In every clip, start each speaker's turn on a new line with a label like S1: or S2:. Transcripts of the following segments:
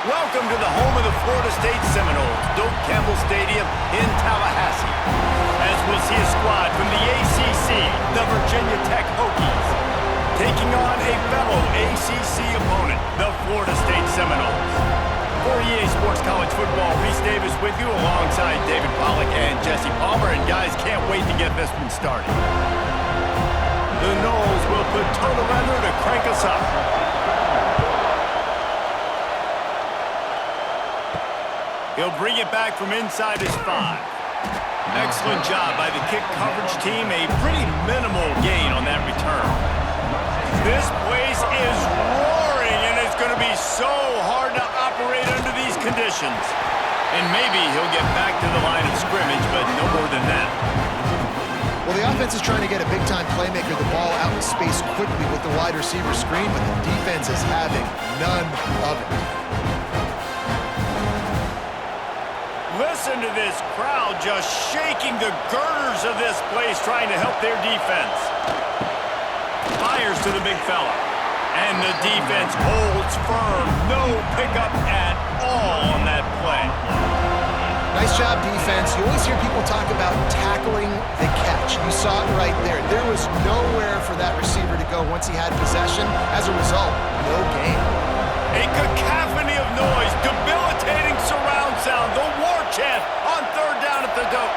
S1: Welcome to the home of the Florida State Seminoles, Doak Campbell Stadium in Tallahassee. As we'll see a squad from the ACC, the Virginia Tech Hokies, taking on a fellow ACC opponent, the Florida State Seminoles. For EA Sports College Football, Reese Davis with you alongside David Pollack and Jesse Palmer. And guys, can't wait to get this one started. The Noles will put total leather to crank us up. He'll bring it back from inside his 5. Excellent job by the kick coverage team. A pretty minimal gain on that return. This place is roaring, and it's going to be so hard to operate under these conditions. And maybe he'll get back to the line of scrimmage, but no more than that.
S2: Well, the offense is trying to get a big-time playmaker the ball out in space quickly with the wide receiver screen, but the defense is having none of it.
S1: Listen to this crowd just shaking the girders of this place trying to help their defense. Fires to the big fella. And the defense holds firm. No pickup at all on that play.
S2: Nice job, defense. You always hear people talk about tackling the catch. You saw it right there. There was nowhere for that receiver to go once he had possession. As a result, no gain.
S1: A cacophony of noise, debilitating surround sound, the war chant on third down at the Doak.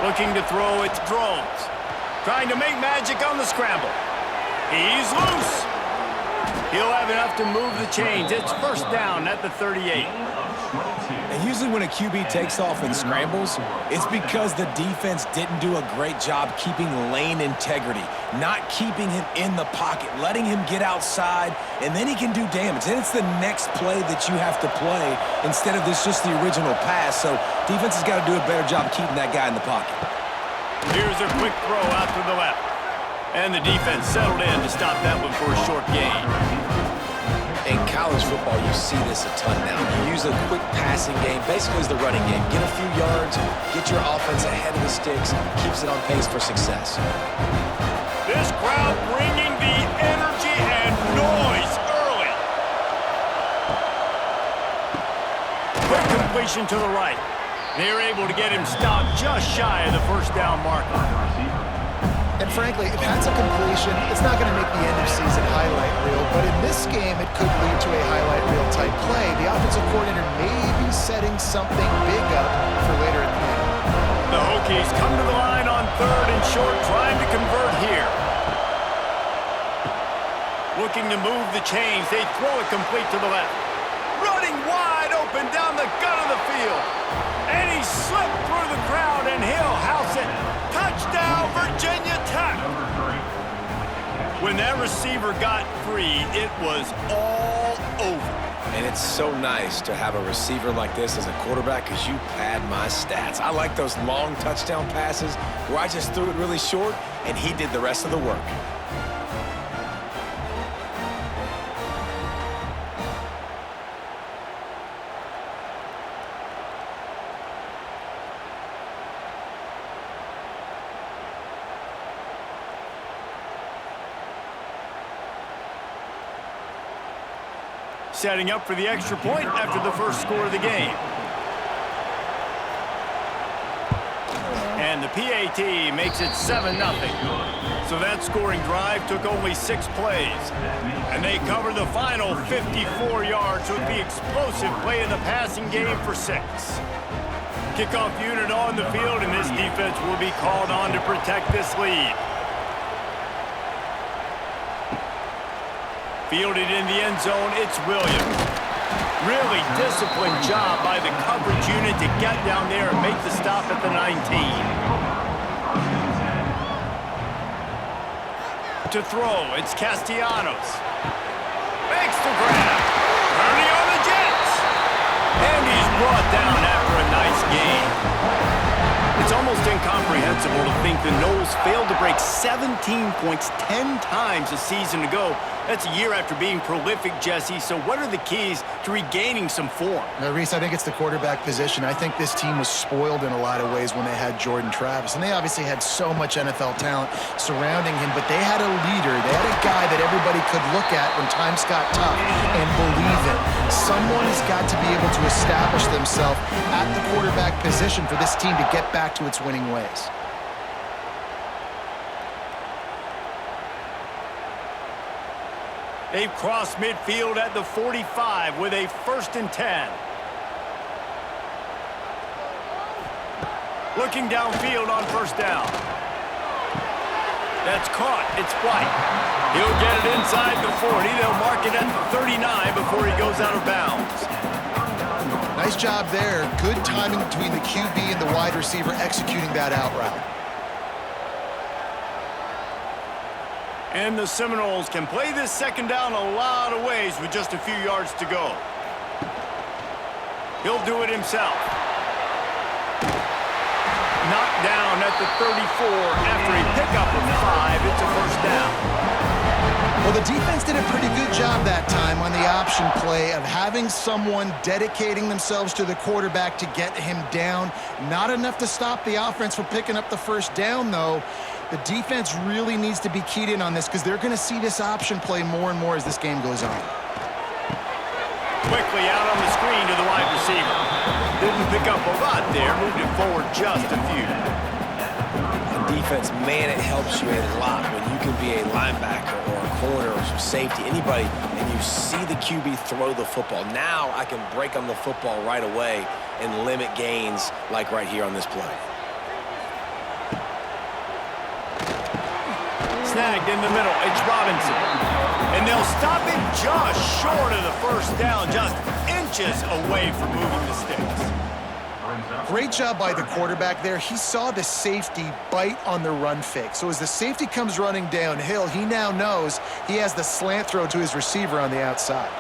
S1: Looking to throw, it's Drones. Trying to make magic on the scramble. He's loose. He'll have enough to move the chains. It's first down at the 38.
S3: And usually when a QB takes off and scrambles, it's because the defense didn't do a great job keeping lane integrity, not keeping him in the pocket, letting him get outside, and then he can do damage. Then it's the next play that you have to play instead of this just the original pass. So defense has got to do a better job keeping that guy in the pocket.
S1: Here's a quick throw out to the left. And the defense settled in to stop that one for a short gain.
S4: In college football, you see this a ton now. You use a quick passing game, basically as the running game. Get a few yards, get your offense ahead of the sticks, keeps it on pace for success.
S1: This crowd bringing the energy and noise early. Quick completion to the right. They're able to get him stopped just shy of the first down marker.
S2: And frankly, if that's a completion, it's not going to make the end-of-season highlight reel. But in this game, it could lead to a highlight reel type play. The offensive coordinator may be setting something big up for later in the game.
S1: The Hokies come to the line on third and short, trying to convert here. Looking to move the chains. They throw it complete to the left. Running wide open down the gut of the field. And he slipped through the crowd, and he'll house it. Touchdown, Virginia Tech. When that receiver got free, it was all over.
S4: And it's so nice to have a receiver like this as a quarterback because you pad my stats. I like those long touchdown passes where I just threw it really short, and he did the rest of the work.
S1: Setting up for the extra point after the first score of the game. And the PAT makes it 7-0. So that scoring drive took only 6 plays. And they cover the final 54 yards with the explosive play in the passing game for 6. Kickoff unit on the field, and this defense will be called on to protect this lead. Fielded in the end zone, it's Williams. Really disciplined job by the coverage unit to get down there and make the stop at the 19. To throw, it's Castellanos. Makes the grab. Turning on the Jets. And he's brought down after a nice gain. It's almost incomprehensible incomprehensible to think the Noles failed to break 17 points 10 times a season ago. That's a year after being prolific, Jesse. So what are the keys to regaining some form?
S2: Now, Reese, I think it's the quarterback position. I think this team was spoiled in a lot of ways when they had Jordan Travis. And they obviously had so much NFL talent surrounding him, but they had a leader. They had a guy that everybody could look at when times got tough and believe in. Someone has got to be able to establish themselves at the quarterback position for this team to get back to its winning ways.
S1: They've crossed midfield at the 45 with a 1st and 10. Looking downfield on 1st down. That's caught. It's White. He'll get it inside the 40. They'll mark it at the 39 before he goes out of bounds.
S2: Nice job there. Good timing between the QB and the wide receiver executing that out route.
S1: And the Seminoles can play this 2nd down a lot of ways with just a few yards to go. He'll do it himself. Knocked down at the 34 after a pickup of 5. It's a 1st down.
S2: Well, the defense did a pretty good job that time on the option play of having someone dedicating themselves to the quarterback to get him down. Not enough to stop the offense from picking up the 1st down, though. The defense really needs to be keyed in on this because they're going to see this option play more and more as this game goes on.
S1: Quickly out on the screen to the wide receiver. Didn't pick up a lot there, moved it forward just a few.
S4: On defense, man, it helps you a lot when you can be a linebacker or a corner or safety, anybody, and you see the QB throw the football. Now I can break on the football right away and limit gains like right here on this play.
S1: Snagged in the middle. It's Robinson. And they'll stop it just short of the 1st down, just inches away from moving the sticks.
S2: Great job by the quarterback there. He saw the safety bite on the run fake. So as the safety comes running downhill, he now knows he has the slant throw to his receiver on the outside.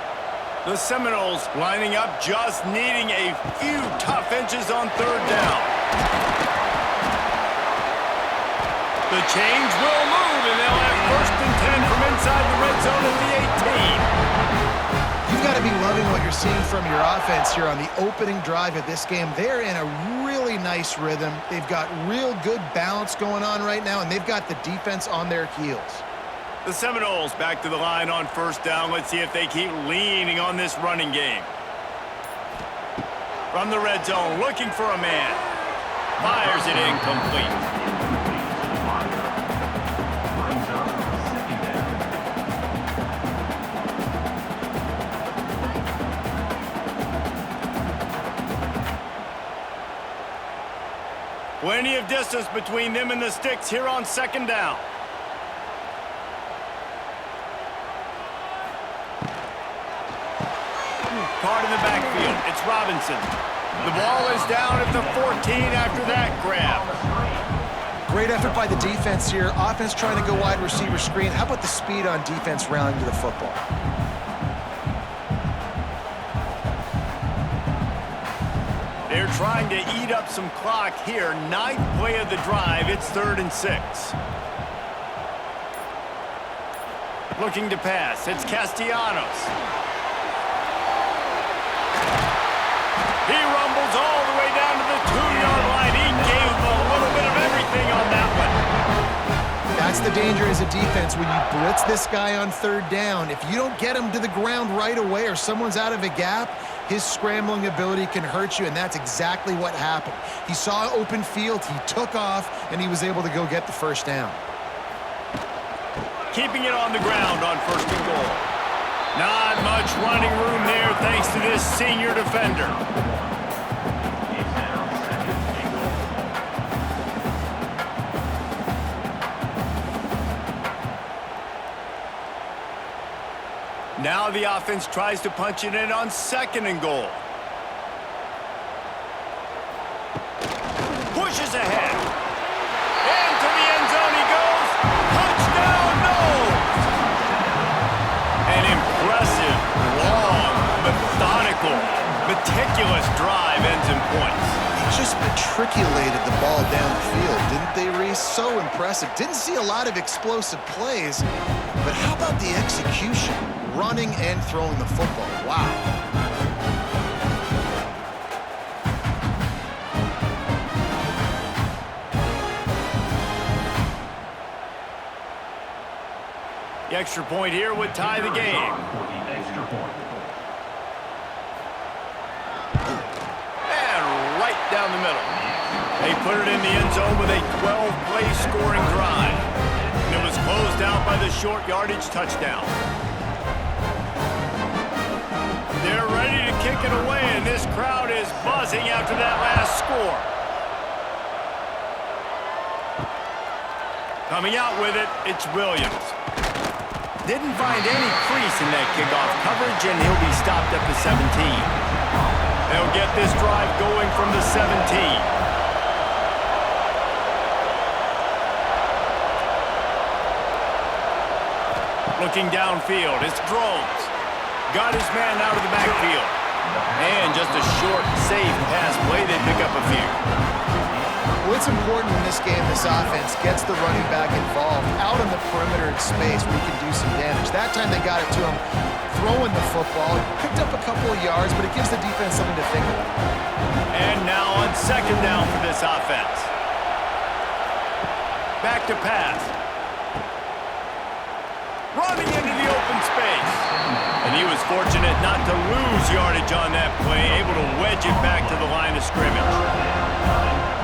S1: The Seminoles lining up, just needing a few tough inches on 3rd down. The chains will move, and they'll have 1st and 10 from inside the red zone at the 18.
S2: You've got to be loving what you're seeing from your offense here on the opening drive of this game. They're in a really nice rhythm. They've got real good balance going on right now, and they've got the defense on their heels.
S1: The Seminoles back to the line on 1st down. Let's see if they keep leaning on this running game. From the red zone, looking for a man. Fires it incomplete. Plenty of distance between them and the sticks here on 2nd down. Caught in the backfield. It's Robinson. The ball is down at the 14 after that grab.
S2: Great effort by the defense here. Offense trying to go wide receiver screen. How about the speed on defense rallying to the football?
S1: They're trying to eat up some clock here. 9th play of the drive. It's 3rd and 6. Looking to pass. It's Castellanos. He rumbles all the way down to the 2-yard line. He gave a little bit of everything on that one.
S2: That's the danger as a defense when you blitz this guy on 3rd down. If you don't get him to the ground right away or someone's out of a gap, his scrambling ability can hurt you, and that's exactly what happened. He saw open field, he took off, and he was able to go get the 1st down.
S1: Keeping it on the ground on 1st and goal. Not much running room there thanks to this senior defender. Now the offense tries to punch it in on 2nd and goal. Pushes ahead. Into the end zone he goes. Touchdown, Noles! An impressive, long, methodical, meticulous drive ends in points.
S2: They just matriculated the ball down the field, didn't they, Reese? So impressive. Didn't see a lot of explosive plays, but how about the execution? Running and throwing the football. Wow.
S1: The extra point here would tie the game. And right down the middle. They put it in the end zone with a 12-play scoring drive. And it was closed out by the short yardage touchdown. They're ready to kick it away, and this crowd is buzzing after that last score. Coming out with it, it's Williams. Didn't find any crease in that kickoff coverage, and he'll be stopped at the 17. They'll get this drive going from the 17. Looking downfield, it's Drones. Got his man out of the backfield. And just a short, safe pass play, they pick up a few.
S2: Well, it's important in this game, this offense gets the running back involved out on the perimeter in space where he can do some damage. That time they got it to him throwing the football. Picked up a couple of yards, but it gives the defense something to think about.
S1: And now on second down for this offense. Back to pass. Running into the open space. And he was fortunate not to lose yardage on that play, able to wedge it back to the line of scrimmage.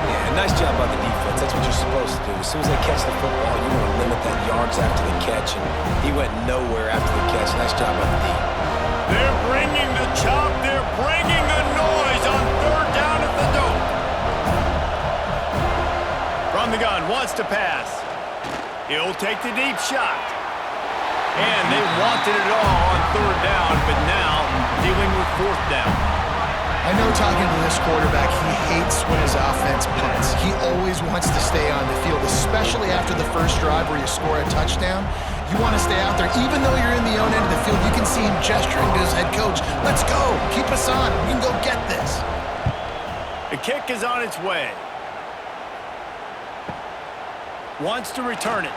S4: Yeah, nice job by the defense. That's what you're supposed to do. As soon as they catch the football, you want to limit that yards after the catch, and he went nowhere after the catch. Nice job by the D.
S1: They're bringing the chop. They're bringing the noise on third down at the dope. From the gun, wants to pass. He'll take the deep shot. And they wanted it all on third down, but now dealing with fourth down.
S2: I know talking to this quarterback, he hates when his offense punts. He always wants to stay on the field, especially after the first drive where you score a touchdown. You want to stay out there. Even though you're in the own end of the field, you can see him gesturing to his head coach. Let's go. Keep us on. We can go get this.
S1: The kick is on its way. Wants to return it.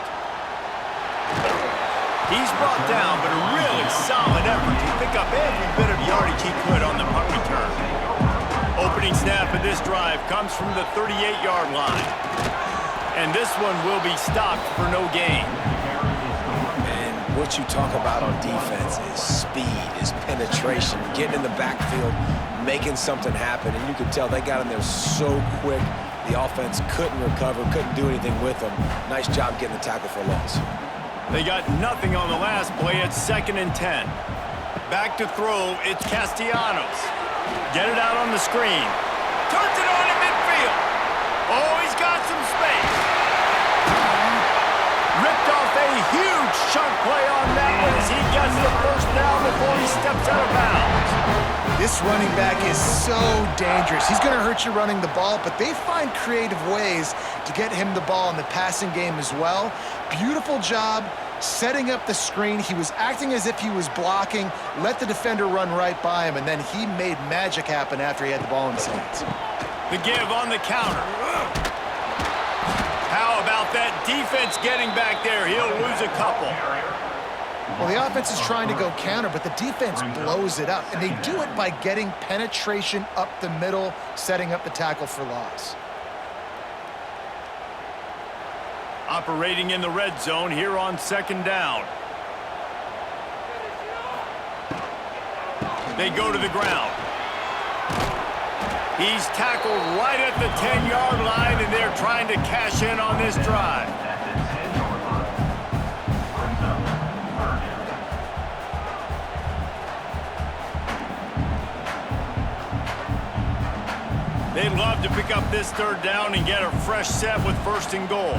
S1: He's brought down, but a really solid effort to pick up every bit of yardage he could on the punt return. Opening snap of this drive comes from the 38-yard line. And this one will be stopped for no gain.
S4: And what you talk about on defense is speed, is penetration, getting in the backfield, making something happen. And you could tell they got in there so quick, the offense couldn't recover, couldn't do anything with them. Nice job getting the tackle for loss.
S1: They got nothing on the last play. It's 2nd and 10. Back to throw, it's Castellanos. Get it out on the screen. Turns it on in midfield. Oh, he's got some space. Ripped off a huge chunk play on that one as he gets the first down before he steps out of bounds.
S2: This running back is so dangerous. He's going to hurt you running the ball, but they find creative ways to get him the ball in the passing game as well. Beautiful job setting up the screen. He was acting as if he was blocking, let the defender run right by him, and then he made magic happen after he had the ball in his hands.
S1: The give on the counter. How about that defense getting back there? He'll lose a couple.
S2: Well, the offense is trying to go counter, but the defense blows it up, and they do it by getting penetration up the middle, setting up the tackle for loss.
S1: Operating in the red zone here on 2nd down. They go to the ground. He's tackled right at the 10-yard line, and they're trying to cash in on this drive. They'd love to pick up this third down and get a fresh set with 1st and goal.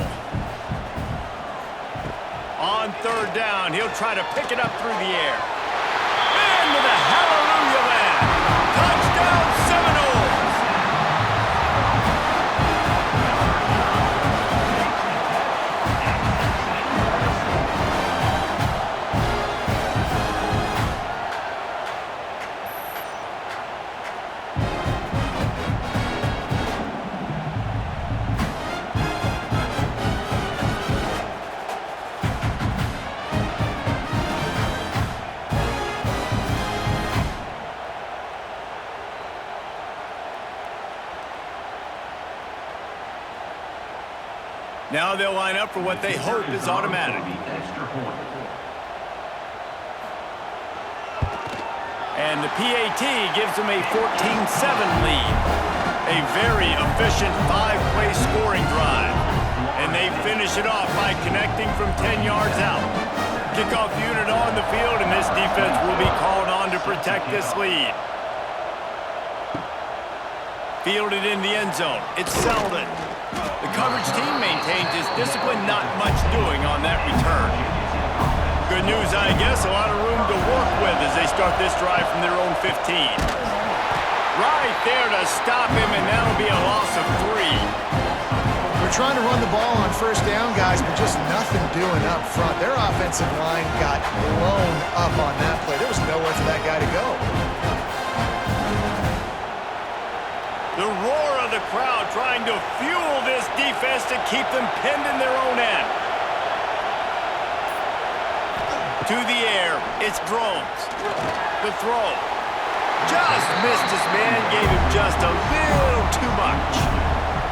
S1: On third down, he'll try to pick it up through the air. Into the hallelujah land. Touchdown, Seminoles! Now they'll line up for what they hope is automatic. And the PAT gives them a 14-7 lead. A very efficient 5-play scoring drive. And they finish it off by connecting from 10 yards out. Kickoff unit on the field, and this defense will be called on to protect this lead. Fielded in the end zone. It's Selden. The coverage team maintains its discipline, not much doing on that return. Good news, I guess, a lot of room to work with as they start this drive from their own 15. Right there to stop him, and that'll be a loss of 3.
S2: We're trying to run the ball on first down, guys, but just nothing doing up front. Their offensive line got blown up on that play. There was nowhere for that guy to go.
S1: The roar of the crowd trying to fuel this defense to keep them pinned in their own end. To the air, it's Drones. The throw. Just missed his man, gave him just a little too much.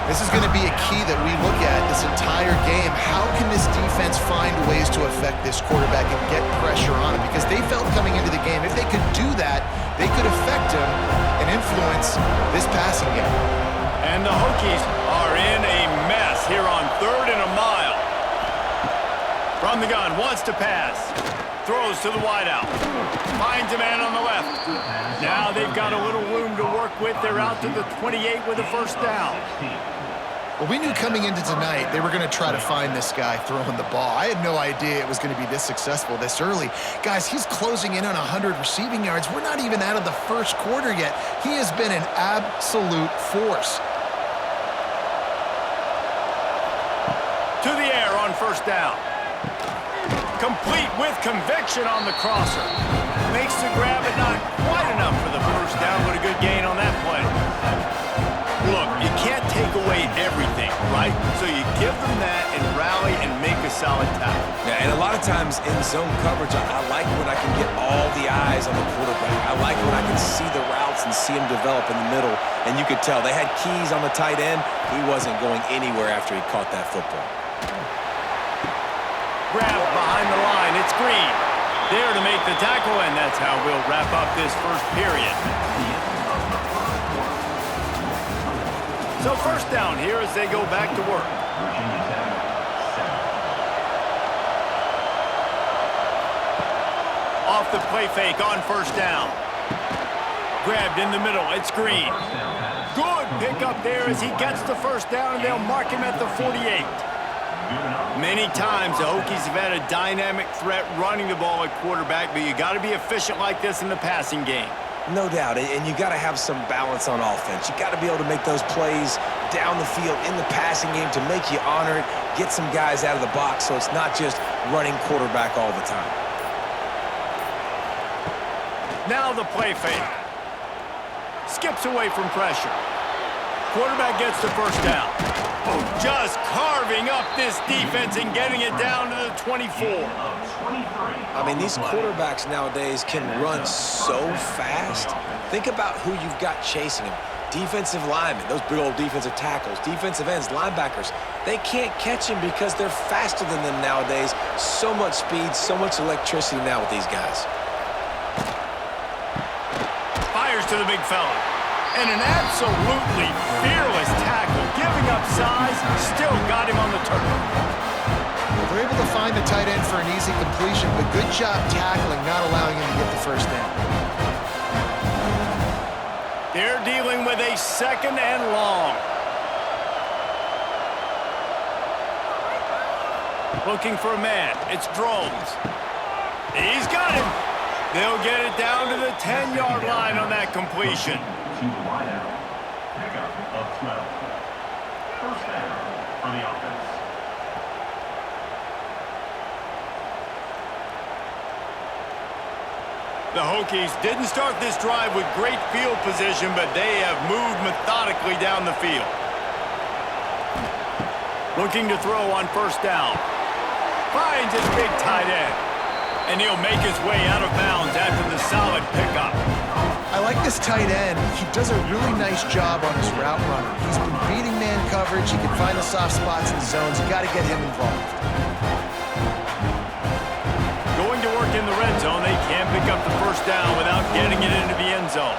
S2: This is going to be a key that we look at this entire game. How can this defense find ways to affect this quarterback and get pressure on him? Because they felt coming into the game, if they could do that, they could affect him and influence this passing game.
S1: And the Hokies are in a mess here on 3rd and a mile. From the gun, wants to pass. Throws to the wideout. Finds a man on the left. Now they've got a little room to work with. They're out to the 28 with a first down.
S2: Well, we knew coming into tonight they were going to try to find this guy throwing the ball. I had no idea it was going to be this successful this early. Guys, he's closing in on 100 receiving yards. We're not even out of the first quarter yet. He has been an absolute force.
S1: To the air on first down. Complete with conviction on the crosser. Makes the grab, but not quite enough for the first down, but a good gain on that play. Look, you can't take away everything, right? So you give them that and rally and make a solid tackle.
S4: Yeah, and a lot of times in zone coverage, I like when I can get all the eyes on the quarterback. I like when I can see the routes and see him develop in the middle. And you could tell they had keys on the tight end. He wasn't going anywhere after he caught that football.
S1: Grab behind the line. It's Green. There to make the tackle, and that's how we'll wrap up this first period. So first down here as they go back to work. Off the play fake on first down. Grabbed in the middle. It's Green. Good pickup there as he gets the first down, and they'll mark him at the 48. Many times the Hokies have had a dynamic threat running the ball at quarterback, but you got to be efficient like this in the passing game.
S4: No doubt, and you got to have some balance on offense. You got to be able to make those plays down the field in the passing game to make you honor it, get some guys out of the box so it's not just running quarterback all the time.
S1: Now the play fake. Skips away from pressure. Quarterback gets the first down. Oh, just carving up this defense and getting it down to the 24.
S4: I mean, these quarterbacks nowadays can run so fast. Think about who you've got chasing them. Defensive linemen, those big old defensive tackles, defensive ends, linebackers. They can't catch him because they're faster than them nowadays. So much speed, so much electricity now with these guys.
S1: Fires to the big fella. And an absolutely fearless tackle. Giving up size, still got him on the turf.
S2: They're able to find the tight end for an easy completion, but good job tackling, not allowing him to get the first down.
S1: They're dealing with a second and long. Looking for a man. It's Drones. He's got him. They'll get it down to the 10-yard line on that completion.
S5: Pickup of 12. First down for the offense.
S1: The Hokies didn't start this drive with great field position, but they have moved methodically down the field. Looking to throw on first down. Finds his big tight end. And he'll make his way out of bounds after the solid pickup.
S2: I like this tight end. He does a really nice job on his route running. He's been beating man coverage. He can find the soft spots in the zones. You got to get him involved.
S1: Going to work in the red zone, they can't pick up the first down without getting it into the end zone.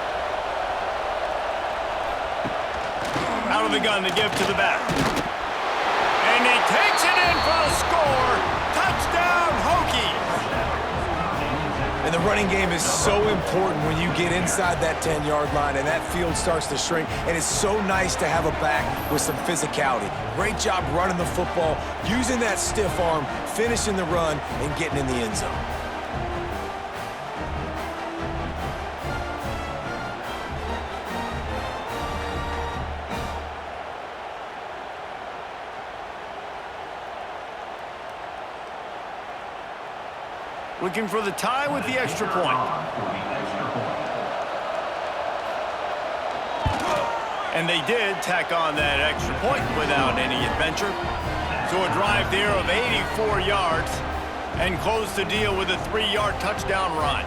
S1: Out of the gun to give to the back. And he takes it in for a score. Touchdown, Hokies.
S3: And the running game is so important when you get inside that 10-yard line and that field starts to shrink. And it's so nice to have a back with some physicality. Great job running the football, using that stiff arm, finishing the run, and getting in the end zone.
S1: Looking for the tie with the extra point. And they did tack on that extra point without any adventure. So a drive there of 84 yards and close the deal with a 3-yard touchdown run.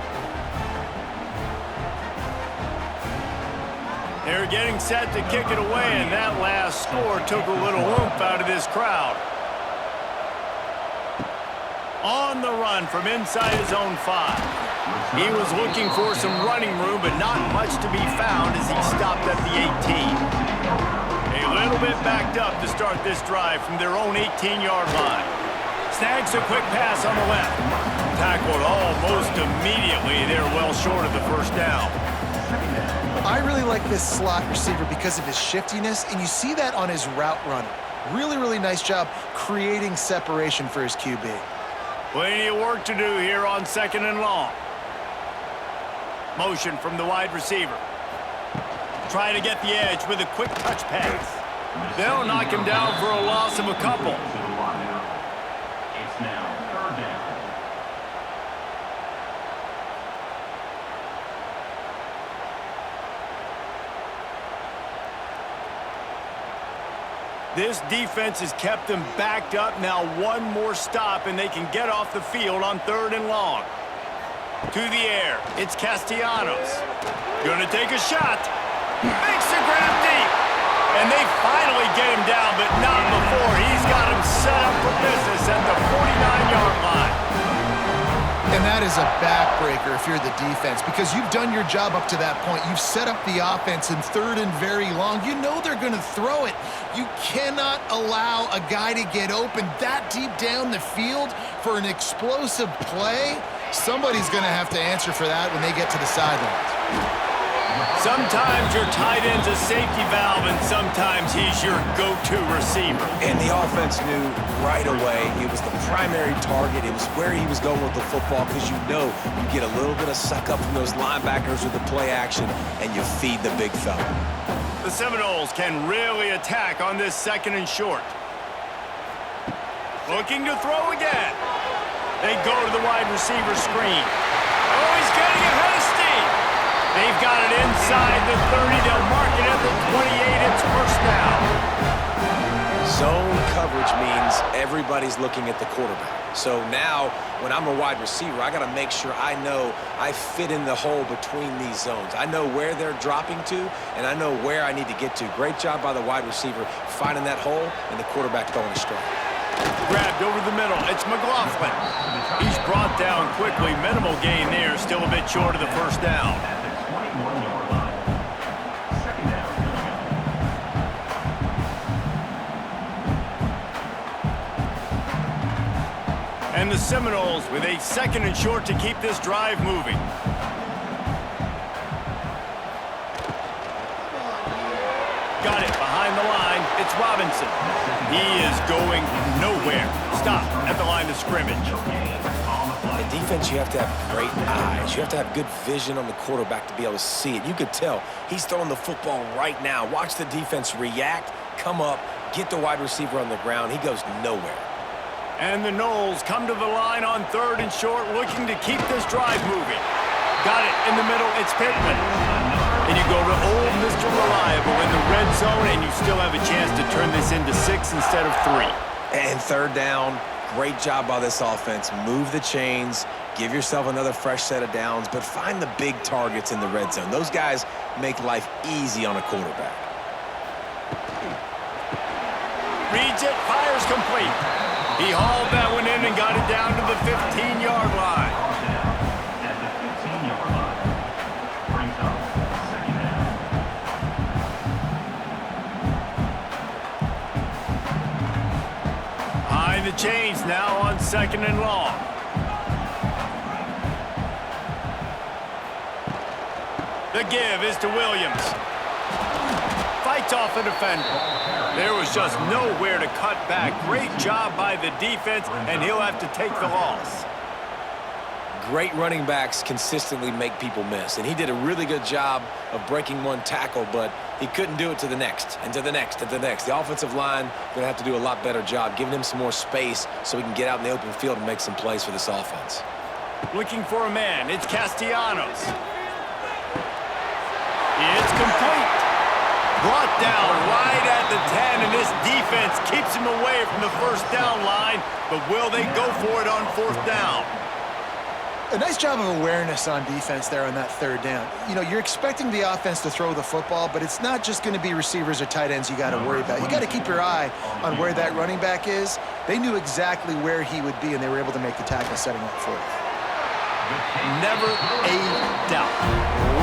S1: They're getting set to kick it away, and that last score took a little oomph out of this crowd. On the run from inside his own 5. He was looking for some running room, but not much to be found as he stopped at the 18. A little bit backed up to start this drive from their own 18-yard line. Snags a quick pass on the left. Tackled almost immediately. They're well short of the first down.
S2: I really like this slot receiver because of his shiftiness, and you see that on his route running. Really, really nice job creating separation for his QB.
S1: Plenty of work to do here on 2nd and long. Motion from the wide receiver. Trying to get the edge with a quick touch pass. They'll knock him down for a loss of a couple.
S5: It's now 3rd down.
S1: This defense has kept them backed up. Now one more stop, and they can get off the field on 3rd and long. To the air, it's Castellanos. Gonna take a shot. Makes the grab deep. And they finally get him down, but not before. He's got him set up for business at the 49-yard line.
S2: And that is a backbreaker if you're the defense, because you've done your job up to that point. You've set up the offense in 3rd and very long. You know they're going to throw it. You cannot allow a guy to get open that deep down the field for an explosive play. Somebody's going to have to answer for that when they get to the sidelines.
S1: Sometimes your tight end's a safety valve, and sometimes he's your go-to receiver.
S3: And the offense knew right away it was the primary target. It was where he was going with the football, because you know you get a little bit of suck up from those linebackers with the play action, and you feed the big fella.
S1: The Seminoles can really attack on this 2nd and short. Looking to throw again. They go to the wide receiver screen. Oh, he's getting ahead of steam. They've got it inside the 30. They'll mark it at the 28. It's first down.
S3: Zone coverage means everybody's looking at the quarterback. So now, when I'm a wide receiver, I got to make sure I know I fit in the hole between these zones. I know where they're dropping to, and I know where I need to get to. Great job by the wide receiver finding that hole, and the quarterback throwing a strike.
S1: Grabbed over the middle. It's McLaughlin. He's brought down quickly. Minimal gain there. Still a bit short of the first down.
S5: At the 21-yard line. 2nd down.
S1: And the Seminoles with a 2nd and short to keep this drive moving. Got it behind the line. It's Robinson. He is going nowhere. Stop at the line of scrimmage.
S3: In defense, you have to have great eyes. You have to have good vision on the quarterback to be able to see it. You could tell he's throwing the football right now. Watch the defense react, come up, get the wide receiver on the ground. He goes nowhere.
S1: And the Noles come to the line on 3rd and short, looking to keep this drive moving. Got it in the middle. It's Pittman. And you go to old Mr. Reliable in the red zone, and you still have a chance to turn this into 6 instead of 3.
S3: And 3rd down, Great job by this offense. Move the chains, give yourself another fresh set of downs, but find the big targets in the red zone. Those guys make life easy on a quarterback.
S1: Reads it, fires complete. He hauled that one in and got it down to the 15-yard line.
S5: At the 15-yard line, brings up second down.
S1: Behind the chains now on 2nd and long. The give is to Williams. Fights off a defender. There was just nowhere to cut back. Great job by the defense, and he'll have to take the loss.
S4: Great running backs consistently make people miss, and he did a really good job of breaking one tackle, but he couldn't do it to the next, and to the next, and to the next. The offensive line going to have to do a lot better job, giving him some more space so he can get out in the open field and make some plays for this offense.
S1: Looking for a man. It's Castellanos. It's complete. Brought down right at the 10, and this defense keeps him away from the first down line, but will they go for it on 4th down?
S2: A nice job of awareness on defense there on that 3rd down. You know, you're expecting the offense to throw the football, but it's not just going to be receivers or tight ends you got to worry about. You got to keep your eye on where that running back is. They knew exactly where he would be, and they were able to make the tackle setting up for it.
S1: Never a doubt.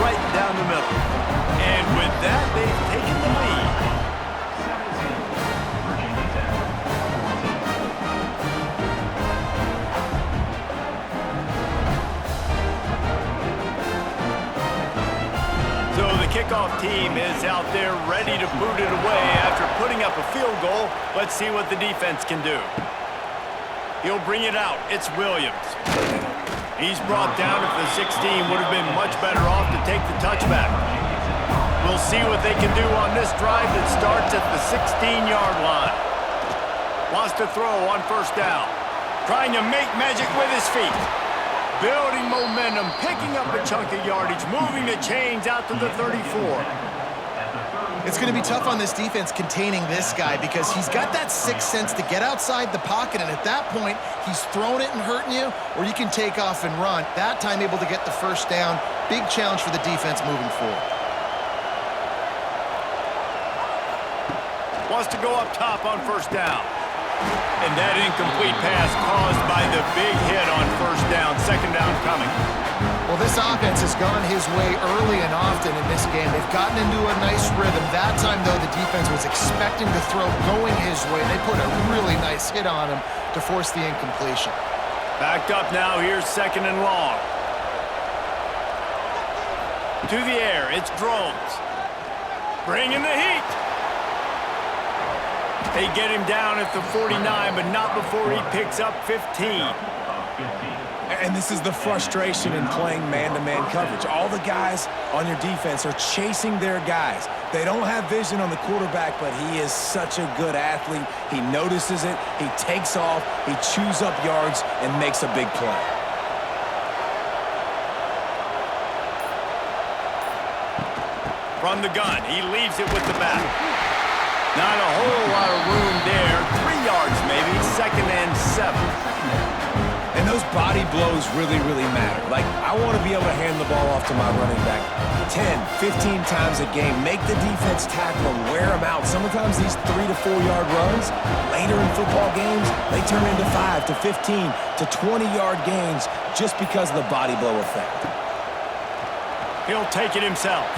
S1: Right down the middle. And with that, they've taken the lead.
S5: 17, Virginia Tech.
S1: So the kickoff team is out there ready to boot it away after putting up a field goal. Let's see what the defense can do. He'll bring it out. It's Williams. He's brought down at the 16. Would have been much better off to take the touchback. We'll see what they can do on this drive that starts at the 16-yard line. Wants to throw on 1st down. Trying to make magic with his feet. Building momentum, picking up a chunk of yardage, moving the chains out to the 34.
S2: It's going to be tough on this defense containing this guy because he's got that 6th sense to get outside the pocket, and at that point, he's throwing it and hurting you, or you can take off and run. That time able to get the 1st down. Big challenge for the defense moving forward.
S1: Wants to go up top on 1st down. And that incomplete pass caused by the big hit on 1st down. 2nd down coming.
S2: Well, this offense has gone his way early and often in this game. They've gotten into a nice rhythm. That time, though, the defense was expecting the throw going his way. They put a really nice hit on him to force the incompletion.
S1: Backed up now. Here's 2nd and long. To the air. It's Drones. Bringing the heat. They get him down at the 49, but not before he picks up 15.
S3: And this is the frustration in playing man-to-man coverage. All the guys on your defense are chasing their guys. They don't have vision on the quarterback, but he is such a good athlete. He notices it, he takes off, he chews up yards, and makes a big play.
S1: From the gun, he leaves it with the back. Not a whole lot of room there. 3 yards maybe, 2nd and 7.
S3: And those body blows really, really matter. Like, I want to be able to hand the ball off to my running back 10, 15 times a game. Make the defense tackle and wear them out. Sometimes these 3 to 4 yard runs, later in football games, they turn into 5 to 15 to 20-yard gains just because of the body blow effect.
S1: He'll take it himself.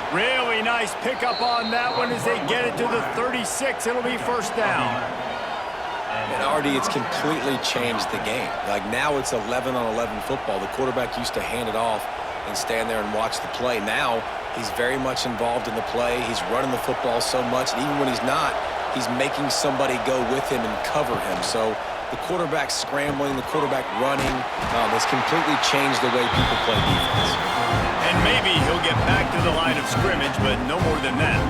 S1: Really nice pickup on that one as they get it to the 36. It'll be 1st down.
S4: And Artie, it's completely changed the game. Like now it's 11-on-11 football. The quarterback used to hand it off and stand there and watch the play. Now he's very much involved in the play. He's running the football so much, and even when he's not, he's making somebody go with him and cover him. So the quarterback scrambling, the quarterback running has completely changed the way people play defense.
S1: And maybe he'll get back to the line of scrimmage, but no more than that.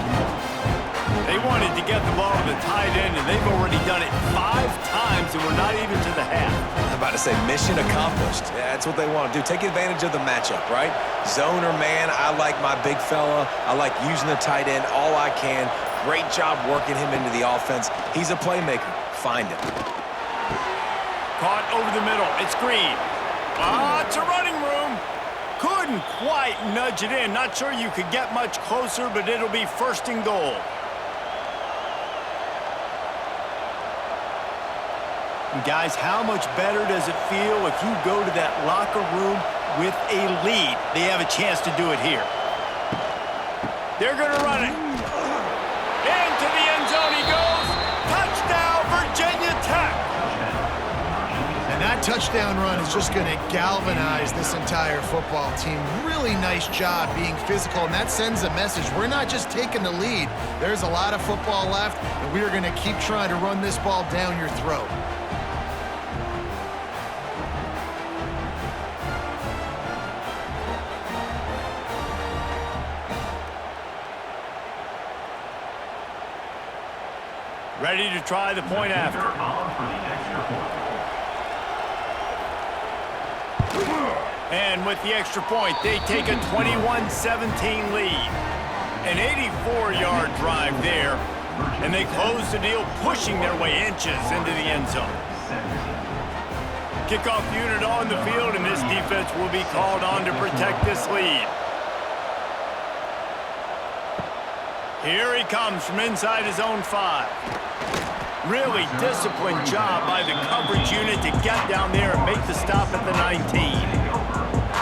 S1: They wanted to get the ball to the tight end, and they've already done it 5 times, and we're not even to the half.
S3: I'm about to say mission accomplished. Yeah, that's what they want to do. Take advantage of the matchup, right? Zone or man, I like my big fella. I like using the tight end all I can. Great job working him into the offense. He's a playmaker. find him.
S1: Caught over the middle. It's Green. It's a running room. Couldn't quite nudge it in. Not sure you could get much closer, but it'll be first and goal. And guys, how much better does it feel if you go to that locker room with a lead? They have a chance to do it here. They're going to run it. Into the end zone he goes. Touchdown, Virginia Tech.
S2: And that touchdown run is just going to galvanize this entire football team. Really nice job being physical, and that sends a message. We're not just taking the lead. There's a lot of football left, and we are going to keep trying to run this ball down your throat.
S1: Ready to try the point after. And with the extra point, they take a 21-17 lead. An 84-yard drive there, and they close the deal, pushing their way inches into the end zone. Kickoff unit on the field, and this defense will be called on to protect this lead. Here he comes from inside his own 5. Really disciplined job by the coverage unit to get down there and make the stop at the 19.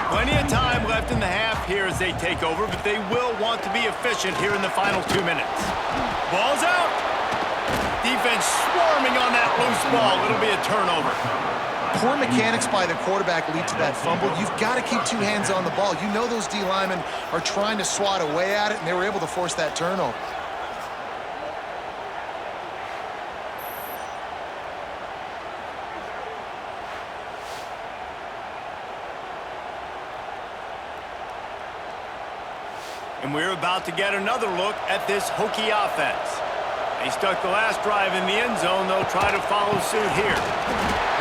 S1: Plenty of time left in the half here as they take over, but they will want to be efficient here in the final 2 minutes. Ball's out. Defense swarming on that loose ball. It'll be a turnover.
S2: Poor mechanics by the quarterback lead to that fumble. You've got to keep 2 hands on the ball. You know those D linemen are trying to swat away at it, and they were able to force that turnover.
S1: And we're about to get another look at this Hokie offense. They stuck the last drive in the end zone. They'll try to follow suit here.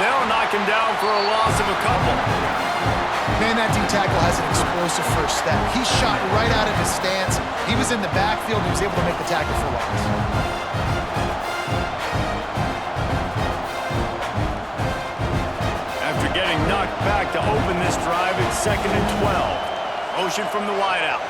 S1: They'll knock him down for a loss of a couple.
S2: Man, that D-tackle has an explosive first step. He shot right out of his stance. He was in the backfield and he was able to make the tackle for loss.
S1: After getting knocked back to open this drive, it's 2nd and 12. Motion from the wideout.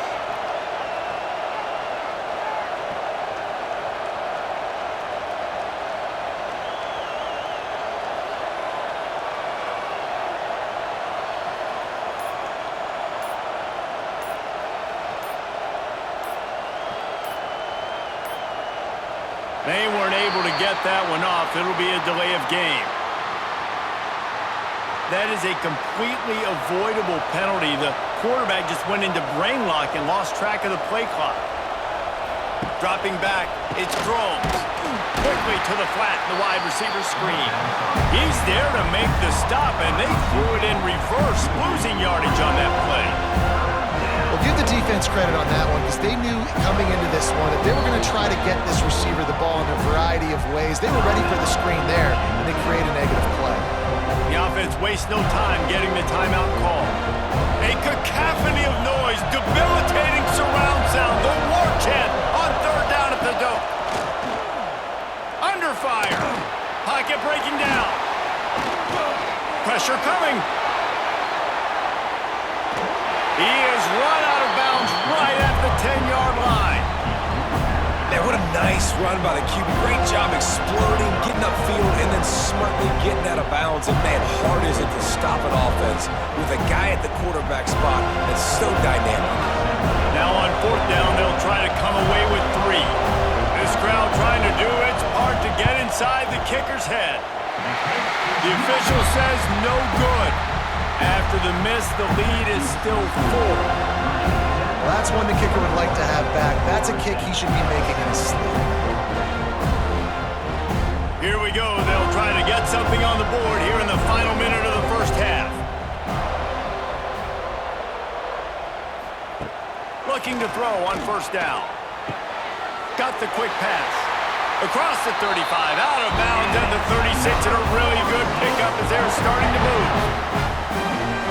S1: They weren't able to get that one off. It'll be a delay of game. That is a completely avoidable penalty. The quarterback just went into brain lock and lost track of the play clock. Dropping back, it's Drones. Quickly to the flat, the wide receiver screen. He's there to make the stop, and they threw it in reverse, losing yardage on that play.
S2: Well, give the defense credit on that one because they knew coming into this one that they were going to try to get this receiver the ball in a variety of ways. They were ready for the screen there, and they create a negative play.
S1: The offense wastes no time getting the timeout call. A cacophony of noise, debilitating surround sound, the war chant on 3rd down at the Doak. Under fire. Pocket breaking down. Pressure coming. He is run out of bounds right at the 10-yard line.
S4: Man, what a nice run by the QB. Great job exploding, getting upfield, and then smartly getting out of bounds. And man, hard is it to stop an offense with a guy at the quarterback spot that's so dynamic.
S1: Now on 4th down, they'll try to come away with 3. This crowd trying to do its part to get inside the kicker's head. The official says no good. After the miss, the lead is still 4.
S2: Well, that's one the kicker would like to have back. That's a kick he should be making in his sleep.
S1: Here we go. They'll try to get something on the board here in the final minute of the first half. Looking to throw on 1st down. Got the quick pass. Across the 35, out of bounds at the 36, and a really good pickup as they're starting to move.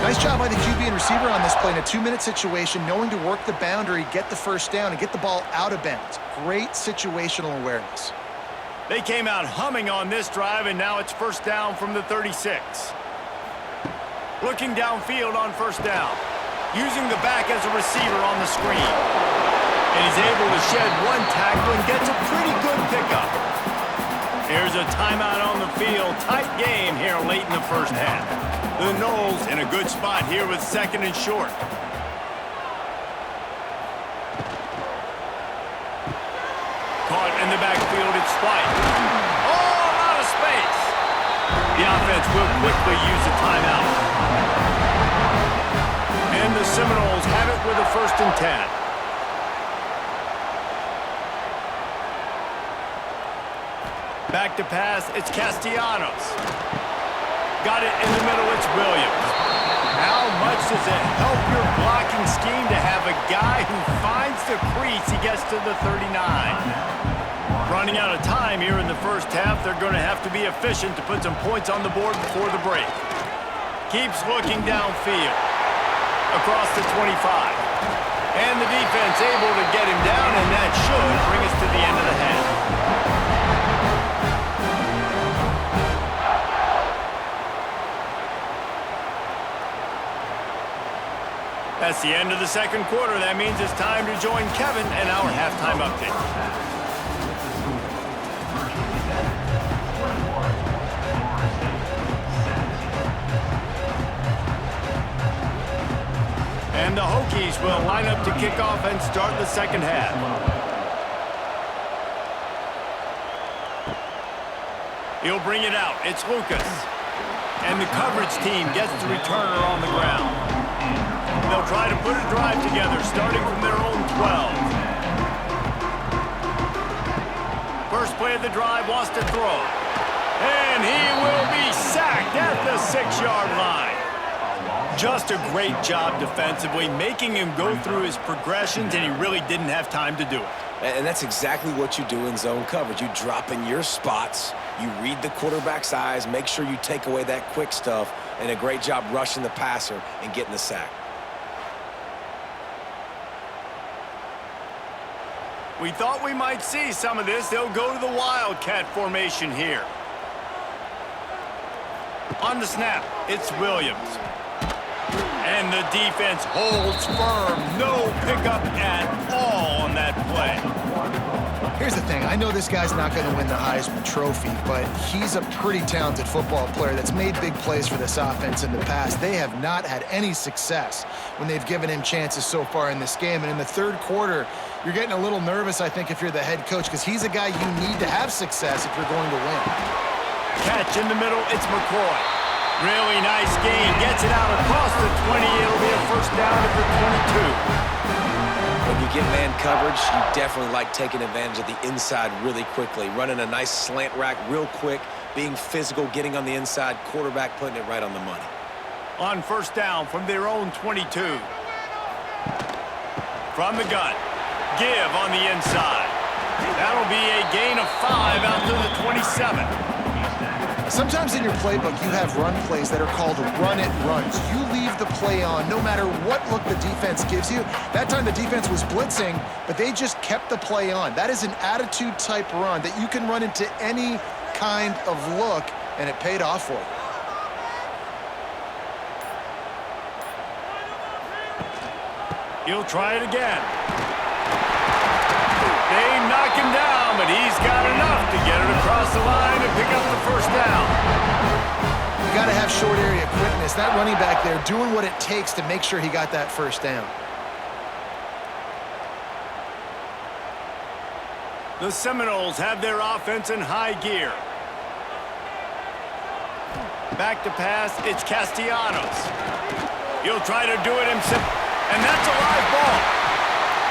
S2: Nice job by the QB and receiver on this play in a 2-minute situation, knowing to work the boundary, get the first down, and get the ball out of bounds. Great situational awareness.
S1: They came out humming on this drive, and now it's first down from the 36. Looking downfield on first down. Using the back as a receiver on the screen. And he's able to shed one tackle and gets a pretty good pickup. Here's a timeout on the field. Tight game here late in the first half. The Noles in a good spot here with second and short. Caught in the backfield, it's White. Oh, out of space. The offense will quickly use a timeout. And the Seminoles have it with a 1st and 10. Back to pass, it's Castellanos. Got it in the middle, it's Williams. How much does it help your blocking scheme to have a guy who finds the crease, he gets to the 39. Running out of time here in the first half, they're going to have to be efficient to put some points on the board before the break. Keeps looking downfield. Across the 25. And the defense able to get him down, and that should bring us to the end of the half. That's the end of the second quarter. That means it's time to join Kevin and our halftime update. And the Hokies will line up to kick off and start the second half. He'll bring it out. It's Lucas. And the coverage team gets the returner on the ground. They'll try to put a drive together, starting from their own 12. First play of the drive, wants to throw. And he will be sacked at the 6-yard line. Just a great job defensively, making him go through his progressions, and he really didn't have time to do it.
S4: And that's exactly what you do in zone coverage. You drop in your spots, you read the quarterback's eyes, make sure you take away that quick stuff, and a great job rushing the passer and getting the sack.
S1: We thought we might see some of this. They'll go to the Wildcat formation here. On the snap, it's Williams. And the defense holds firm. No pickup at all on that play.
S2: Here's the thing. I know this guy's not going to win the Heisman Trophy, but he's a pretty talented football player that's made big plays for this offense in the past. They have not had any success when they've given him chances so far in this game. And in the third quarter, you're getting a little nervous, I think, if you're the head coach, because he's a guy you need to have success if you're going to win.
S1: Catch in the middle, it's McCoy. Really nice game. Gets it out across the 20. It'll be a first down at the 22.
S4: When you get man coverage, you definitely like taking advantage of the inside really quickly. Running a nice slant rack real quick, being physical, getting on the inside, quarterback putting it right on the money.
S1: On first down from their own 22. From the gun. Give on the inside. That'll be a gain of 5 out to the 27.
S2: Sometimes in your playbook, you have run plays that are called run-it runs. You leave the play on no matter what look the defense gives you. That time the defense was blitzing, but they just kept the play on. That is an attitude-type run that you can run into any kind of look, and it paid off for you.
S1: He'll try it again. They knock him down, but he's got enough to get it across the line and pick up the first down.
S2: You got to have short area quickness. That running back there doing what it takes to make sure he got that first down.
S1: The Seminoles have their offense in high gear. Back to pass, it's Castellanos. He'll try to do it himself, and that's a live ball.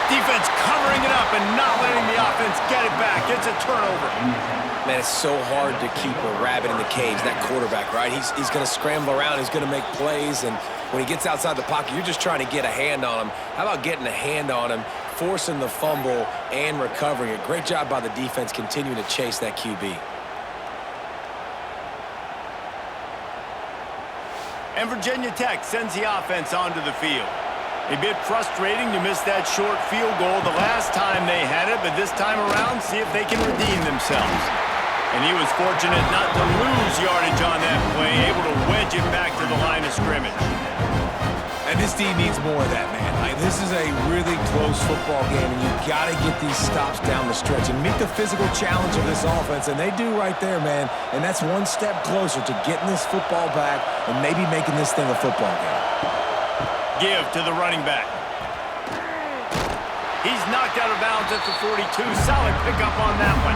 S1: Defense covering it up and not letting the offense get it back. It's a turnover.
S4: Man, it's so hard to keep a rabbit in the cage, that quarterback, right? He's going to scramble around. He's going to make plays, and when he gets outside the pocket, you're just trying to get a hand on him. How about getting a hand on him, forcing the fumble, and recovering it? Great job by the defense continuing to chase that QB.
S1: And Virginia Tech sends the offense onto the field. A bit frustrating to miss that short field goal the last time they had it, but this time around, see if they can redeem themselves. And he was fortunate not to lose yardage on that play, able to wedge it back to the line of scrimmage.
S3: And this team needs more of that, man. Like, this is a really close football game, and you've got to get these stops down the stretch and meet the physical challenge of this offense, and they do right there, man. And that's one step closer to getting this football back and maybe making this thing a football game.
S1: Give to the running back. He's knocked out of bounds at the 42. Solid pickup on that one.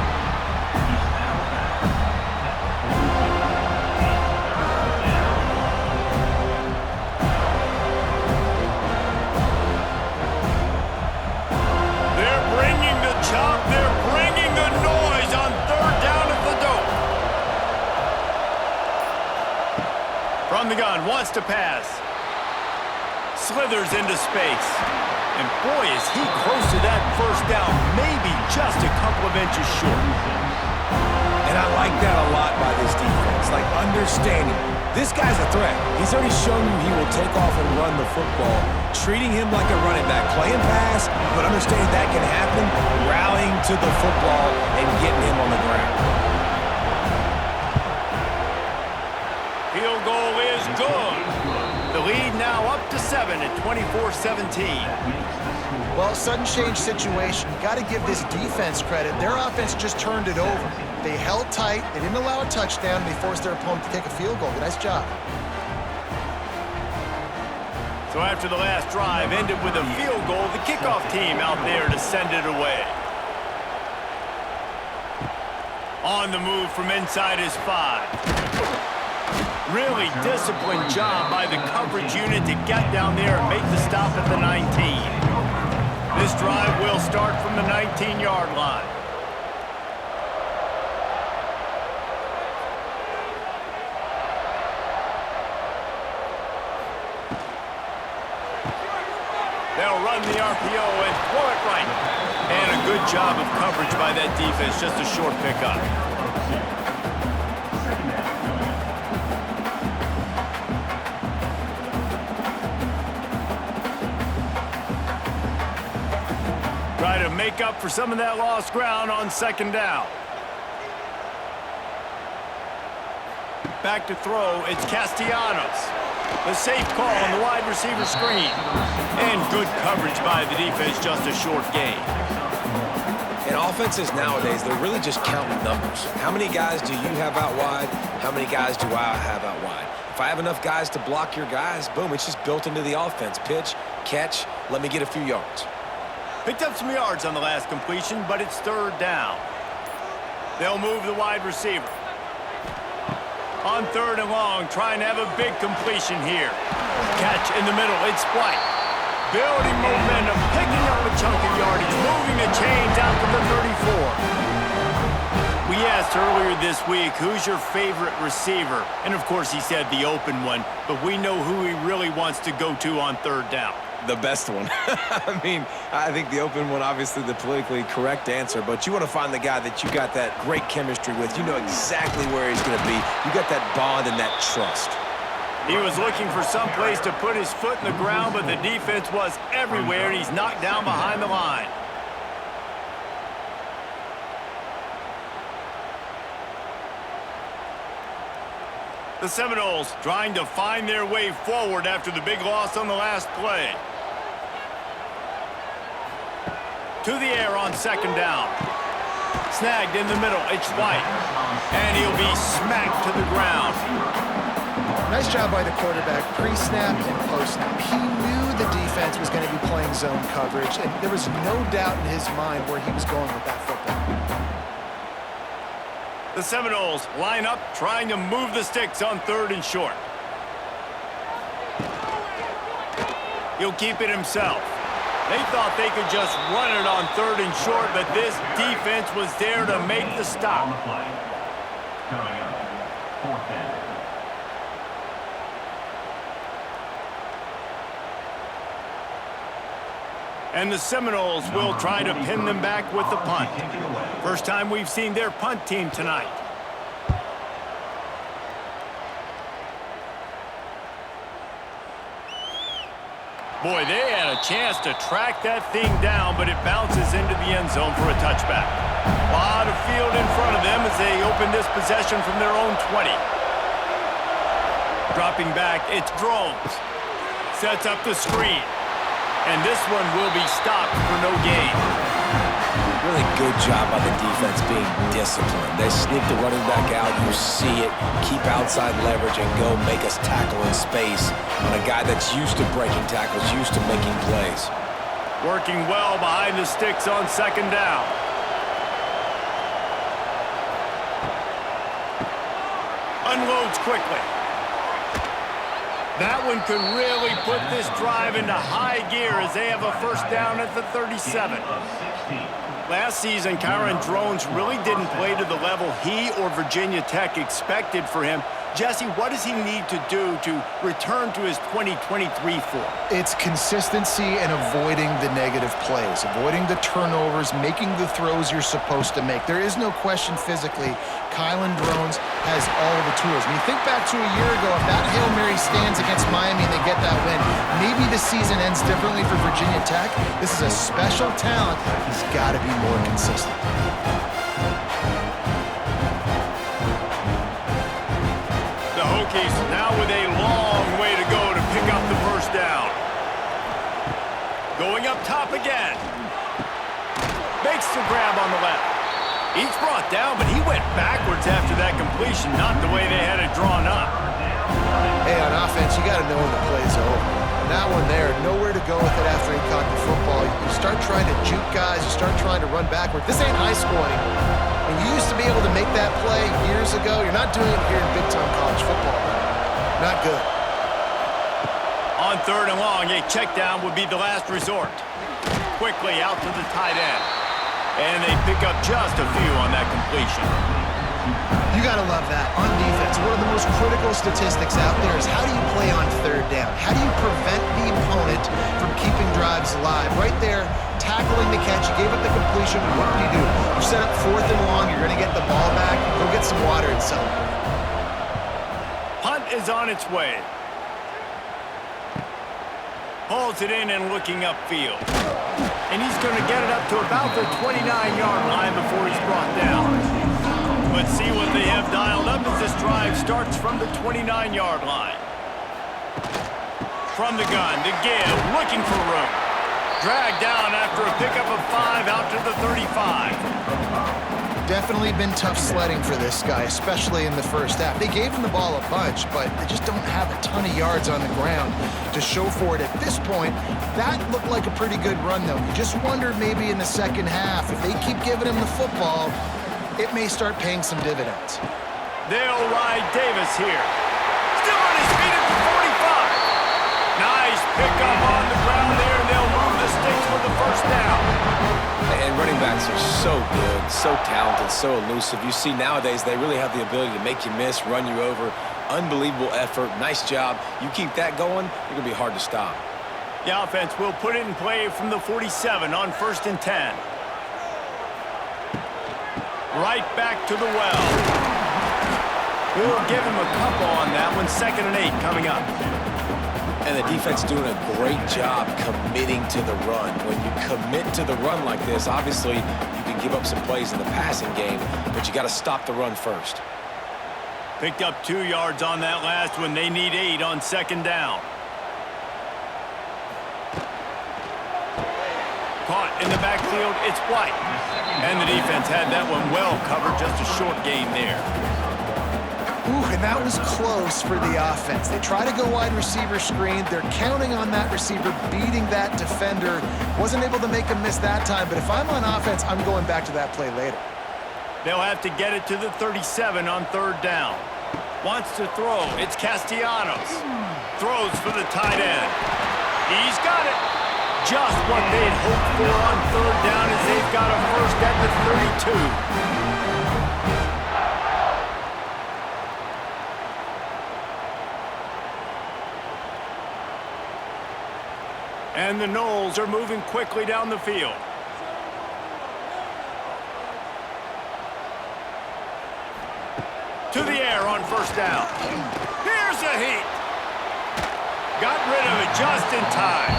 S1: They're bringing the chop. They're bringing the noise on third down at the dope. From the gun, wants to pass. Slithers into space. And boy, is he close to that first down, maybe just a couple of inches short.
S3: And I like that a lot by this defense, like understanding this guy's a threat. He's already shown you he will take off and run the football, treating him like a running back, playing pass, but understanding that can happen, rallying to the football and getting him on the ground.
S1: Field goal is good. The lead now up to 7 at 24-17.
S2: Well, sudden change situation. You got to give this defense credit. Their offense just turned it over. They held tight. They didn't allow a touchdown. They forced their opponent to take a field goal. Nice job.
S1: So after the last drive ended with a field goal, the kickoff team out there to send it away. On the move from inside his 5. Really disciplined job by the coverage unit to get down there and make the stop at the 19. This drive will start from the 19-yard line. They'll run the RPO and throw it right. And a good job of coverage by that defense, just a short pickup. Try to make up for some of that lost ground on second down. Back to throw, it's Castellanos. The safe call on the wide receiver screen. And good coverage by the defense, just a short gain.
S4: In offenses nowadays, they're really just counting numbers. How many guys do you have out wide? How many guys do I have out wide? If I have enough guys to block your guys, boom, it's just built into the offense. Pitch, catch, let me get a few yards.
S1: Picked up some yards on the last completion, but it's third down. They'll move the wide receiver. On third and long, trying to have a big completion here. Catch in the middle, it's White. Building momentum, picking up a chunk of yardage, moving the chains out to the 34. We asked earlier this week, who's your favorite receiver? And of course he said the open one, but we know who he really wants to go to on third down.
S3: The best one. I mean, I think the open one, obviously the politically correct answer, but you want to find the guy that you got that great chemistry with. You know exactly where he's going to be. You got that bond and that trust.
S1: He was looking for some place to put his foot in the ground, but the defense was everywhere, and he's knocked down behind the line. The Seminoles trying to find their way forward after the big loss on the last play. To the air on second down. Snagged in the middle, it's White. And he'll be smacked to the ground.
S2: Nice job by the quarterback, pre-snap and post-snap. He knew the defense was going to be playing zone coverage, and there was no doubt in his mind where he was going with that football.
S1: The Seminoles line up, trying to move the sticks on third and short. He'll keep it himself. They thought they could just run it on third and short, but this defense was there to make the stop.
S5: On the play. Coming up, fourth down.
S1: And the Seminoles will try to pin them back with the punt. First time we've seen their punt team tonight. Boy, they had a chance to track that thing down, but it bounces into the end zone for a touchback. A lot of field in front of them as they open this possession from their own 20. Dropping back, it's Drones. Sets up the screen. And this one will be stopped for no gain.
S4: Really good job by the defense being disciplined. They sneak the running back out, you see it, keep outside leverage, and go make us tackle in space on a guy that's used to breaking tackles, used to making plays.
S1: Working well behind the sticks on second down. Unloads quickly. That one could really put this drive into high gear as they have a first down at the 37. Last season, Kyron Drones really didn't play to the level he or Virginia Tech expected for him. Jesse, what does he need to do to return to his 2023 form?
S2: It's consistency and avoiding the negative plays, avoiding the turnovers, making the throws you're supposed to make. There is no question physically, Kyron Drones has all of the tools. When you think back to a year ago, if that Hail Mary stands against Miami and they get that win, maybe the season ends differently for Virginia Tech. This is a special talent. He's got to be more consistent.
S1: Hokies now with a long way to go to pick up the first down. Going up top again. Makes the grab on the left. He's brought down, but he went backwards after that completion, not the way they had it drawn up.
S2: Hey, on offense, you got to know when the play's over. And that one there, nowhere to go with it after he caught the football. You start trying to juke guys, you start trying to run backward. This ain't high school anymore. When you used to be able to make that play years ago, you're not doing it here in big-time college football. Not good.
S1: On third and long, a check down would be the last resort. Quickly out to the tight end. And they pick up just a few on that completion.
S2: You got to love that. On defense, one of the most critical statistics out there is how do you play on third down? How do you prevent the opponent from keeping drives alive? Right there, tackling the catch. You gave up the completion. What do? You set up fourth and long. You're going to get the ball back. Go get some water and celebrate.
S1: Punt is on its way. Hauls it in and looking upfield. And he's going to get it up to about the 29-yard line before he's brought down. Let's see what they have dialed up as this drive starts from the 29-yard line. From the gun, the give, looking for room. Dragged down after a pickup of 5 out to the 35.
S2: Definitely been tough sledding for this guy, especially in the first half. They gave him the ball a bunch, but they just don't have a ton of yards on the ground to show for it at this point. That looked like a pretty good run, though. You just wonder maybe in the second half, if they keep giving him the football, it may start paying some dividends.
S1: They'll ride Davis here. Still on his feet at the 45. Nice pickup on the ground there, and they'll move the sticks for the first down.
S4: And running backs are so good, so talented, so elusive. You see nowadays they really have the ability to make you miss, run you over. Unbelievable effort. Nice job. You keep that going, you're going to be hard to stop.
S1: The offense will put it in play from the 47 on 1st and 10. Right back to the well. We'll give him a couple on that one. 2nd and 8 coming up.
S4: And the defense doing a great job committing to the run. When you commit to the run like this, obviously you can give up some plays in the passing game, but you got to stop the run first.
S1: Picked up 2 yards on that last one. They need 8 on 2nd down. Caught in the backfield, it's White. And the defense had that one well covered, just a short gain there.
S2: Ooh, and that was close for the offense. They try to go wide receiver screen. They're counting on that receiver beating that defender. Wasn't able to make him miss that time, but if I'm on offense, I'm going back to that play later.
S1: They'll have to get it to the 37 on 3rd down. Wants to throw, it's Castellanos. Throws for the tight end. He's got it. Just what they'd hoped for on 3rd down as they've got a first at the 32. And the Noles are moving quickly down the field. To the air on 1st down. Here's a heat. Got rid of it just in time.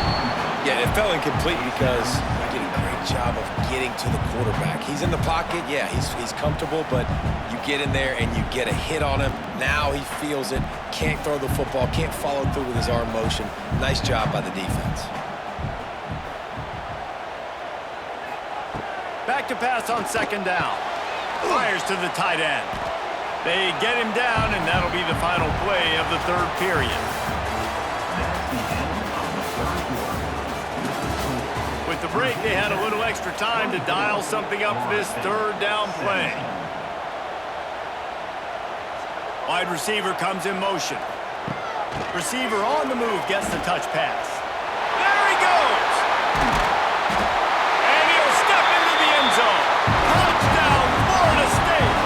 S4: Yeah, it fell incomplete because he did a great job of getting to the quarterback. He's in the pocket, yeah, he's comfortable, but you get in there and you get a hit on him. Now he feels it, can't throw the football, can't follow through with his arm motion. Nice job by the defense.
S1: Back to pass on second down. Fires to the tight end. They get him down, and that'll be the final play of the third period. With the break, they had a little extra time to dial something up for this third down play. Wide receiver comes in motion. Receiver on the move gets the touch pass. There he goes! And he'll step into the end zone. Touchdown, Florida State!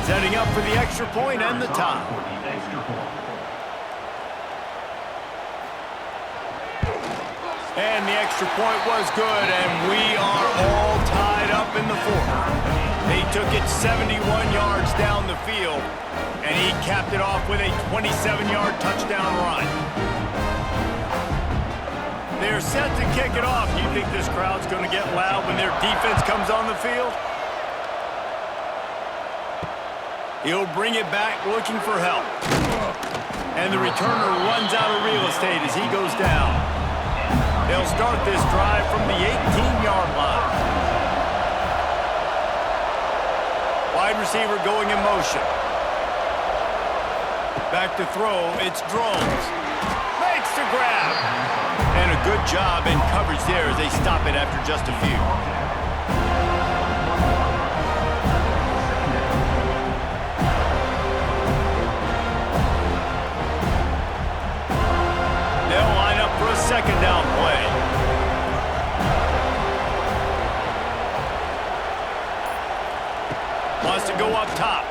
S1: Setting up for the extra point and the tie. And the extra point was good, and we are all tied up in the fourth. They took it 71 yards down the field, and he capped it off with a 27-yard touchdown run. They're set to kick it off. Do you think this crowd's going to get loud when their defense comes on the field? He'll bring it back looking for help. And the returner runs out of real estate as he goes down. They'll start this drive from the 18-yard line. Wide receiver going in motion. Back to throw, it's Drones. Makes the grab. And a good job in coverage there as they stop it after just a few. Second down play. Wants to go up top.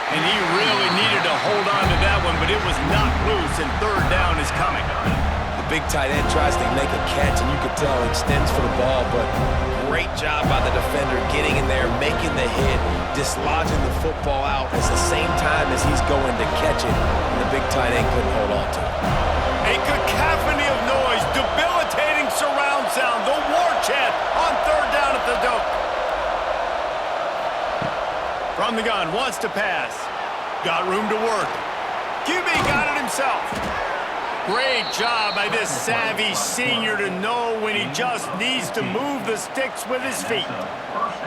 S1: And he really needed to hold on to that one, but it was knocked loose, and third down is coming.
S4: The big tight end tries to make a catch, and you could tell he extends for the ball, but great job by the defender getting in there, making the hit, dislodging the football out at the same time as he's going to catch it, and the big tight end couldn't hold on to it.
S1: A cacophony of noise, debilitating surround sound, the war chant on third down at the dope. From the gun, wants to pass. Got room to work. QB got it himself. Great job by this savvy senior to know when he just needs to move the sticks with his feet.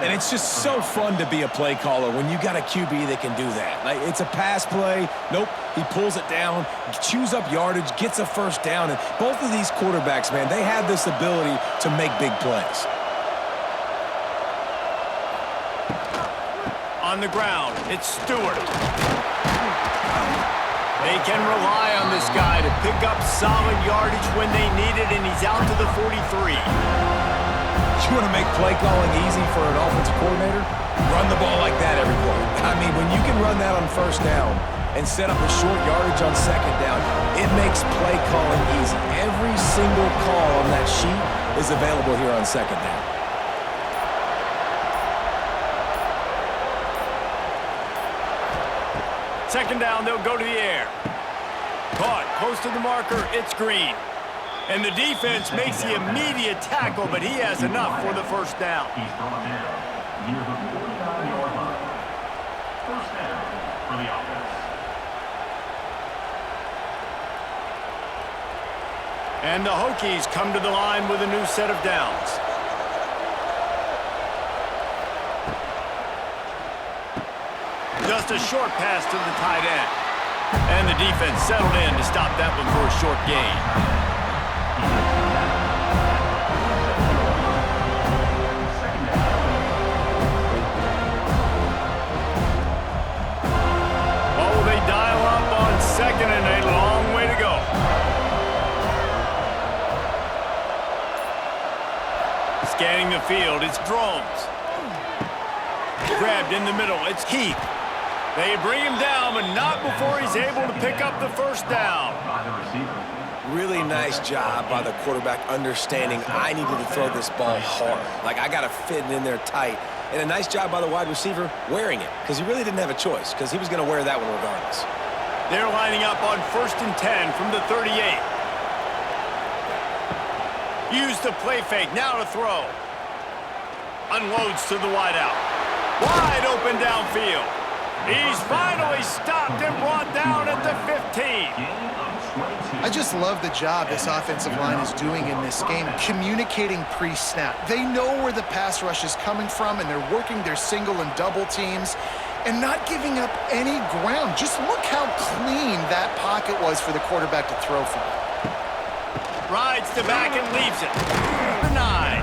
S3: And it's just so fun to be a play caller when you got a QB that can do that. Like, it's a pass play. Nope, he pulls it down, chews up yardage, gets a first down. And both of these quarterbacks, man, they have this ability to make big plays.
S1: On the ground, it's Stewart. They can rely on this guy to pick up solid yardage when they need it, and he's out to the 43.
S3: You want to make play calling easy for an offensive coordinator? Run the ball like that every play. I mean, when you can run that on first down and set up a short yardage on second down, it makes play calling easy. Every single call on that sheet is available here on second down.
S1: Second down, they'll go to the air. Caught close to the marker, it's Green. And the defense makes the immediate tackle, but he has enough for the first down.
S5: He's brought down near the 49-yard line. First down for the offense.
S1: And the Hokies come to the line with a new set of downs. Just a short pass to the tight end. And the defense settled in to stop that one for a short gain. Second and a long way to go. downfield. It's Drones. Grabbed in the middle. It's Heath. They bring him down, but not before he's able to pick up the first down.
S5: By the receiver.
S4: Really nice job by the quarterback understanding I needed to throw this ball hard. Like, I got to fit it in there tight. And a nice job by the wide receiver wearing it, because he really didn't have a choice, because he was going to wear that one regardless.
S1: They're lining up on 1st and 10 from the 38. Use the play fake, now to throw. Unloads to the wideout. Wide open downfield. He's finally stopped and brought down at the 15.
S2: I just love the job this offensive line is doing in this game, communicating pre-snap. They know where the pass rush is coming from, and they're working their single and double teams and not giving up any ground. Just look how clean that pocket was for the quarterback to throw from.
S1: Rides the back and leaves it. For 9.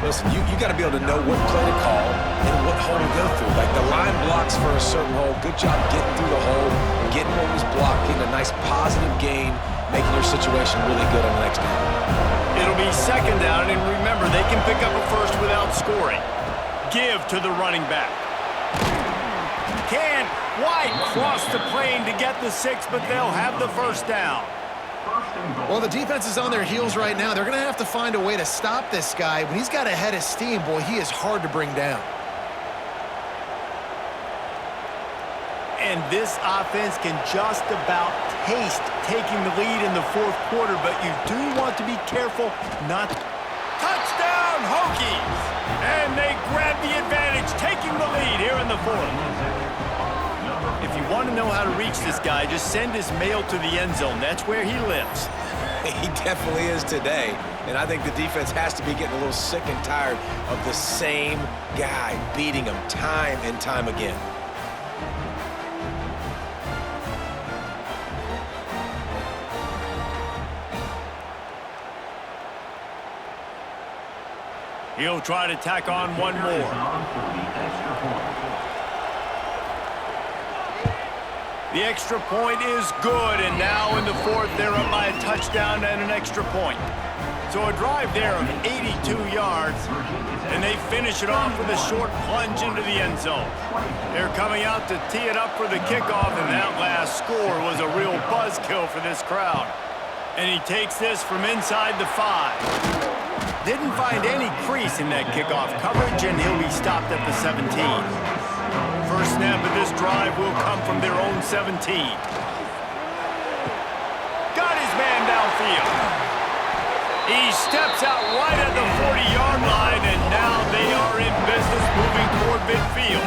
S4: Listen, you got to be able to know what play to call and what hole to go through. Like, the line blocks for a certain hole. Good job getting through the hole, getting what was blocked, getting a nice positive gain, making your situation really good on the next down.
S1: It'll be 2nd down, and remember, they can pick up a first without scoring. Give to the running back. Can White cross the plane to get the 6, but they'll have the first down.
S2: Well, the defense is on their heels right now. They're going to have to find a way to stop this guy. When he's got a head of steam, boy, he is hard to bring down.
S1: And this offense can just about taste taking the lead in the 4th quarter, but you do want to be careful not to... Touchdown, Hokies! And they grab the advantage, taking the lead here in the 4th. If you want to know how to reach this guy, just send his mail to the end zone. That's where he lives.
S4: He definitely is today. And I think the defense has to be getting a little sick and tired of the same guy beating him time and time again.
S1: He'll try to tack on one more. The extra point is good, and now in the 4th, they're up by a touchdown and an extra point. So a drive there of 82 yards, and they finish it off with a short plunge into the end zone. They're coming out to tee it up for the kickoff, and that last score was a real buzzkill for this crowd. And he takes this from inside the 5. Didn't find any crease in that kickoff coverage, and he'll be stopped at the 17. First snap of this drive will come from their own 17. Got his man downfield. He steps out right at the 40-yard line, and now they are in business moving toward midfield.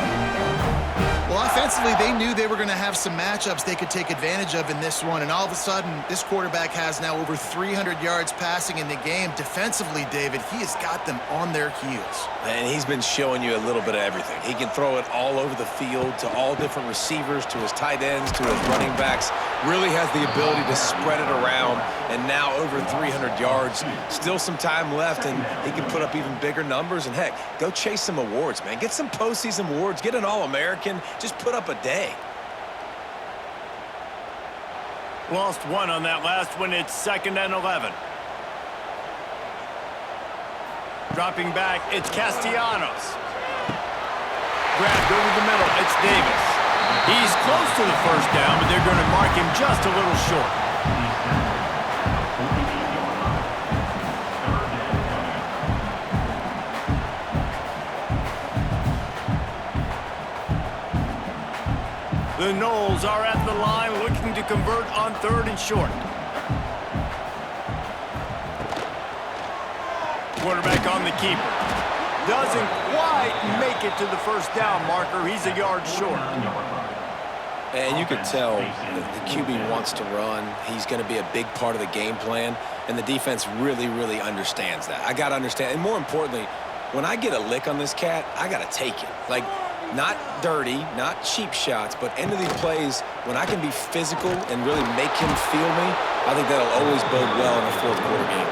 S2: Well, offensively, they knew they were going to have some matchups they could take advantage of in this one, and all of a sudden, this quarterback has now over 300 yards passing in the game. Defensively, David, he has got them on their heels.
S4: And he's been showing you a little bit of everything. He can throw it all over the field to all different receivers, to his tight ends, to his running backs. Really has the ability to spread it around, and now over 300 yards. Still some time left, and he can put up even bigger numbers. And, heck, go chase some awards, man. Get some postseason awards. Get an All-American. Just put up a day.
S1: Lost one on that last one. It's 2nd and 11. Dropping back, it's Castellanos. Grabbed over the middle, it's Davis. He's close to the first down, but they're going to mark him just a little short. The Noles are at the line looking to convert on 3rd and short. Quarterback on the keeper. Doesn't quite make it to the first down marker. He's a yard short.
S4: And you can tell the QB wants to run. He's going to be a big part of the game plan, and the defense really, really understands that. I got to understand, and more importantly, when I get a lick on this cat, I got to take it. Like, not dirty, not cheap shots, but end of these plays, when I can be physical and really make him feel me, I think that'll always bode well in a 4th quarter game.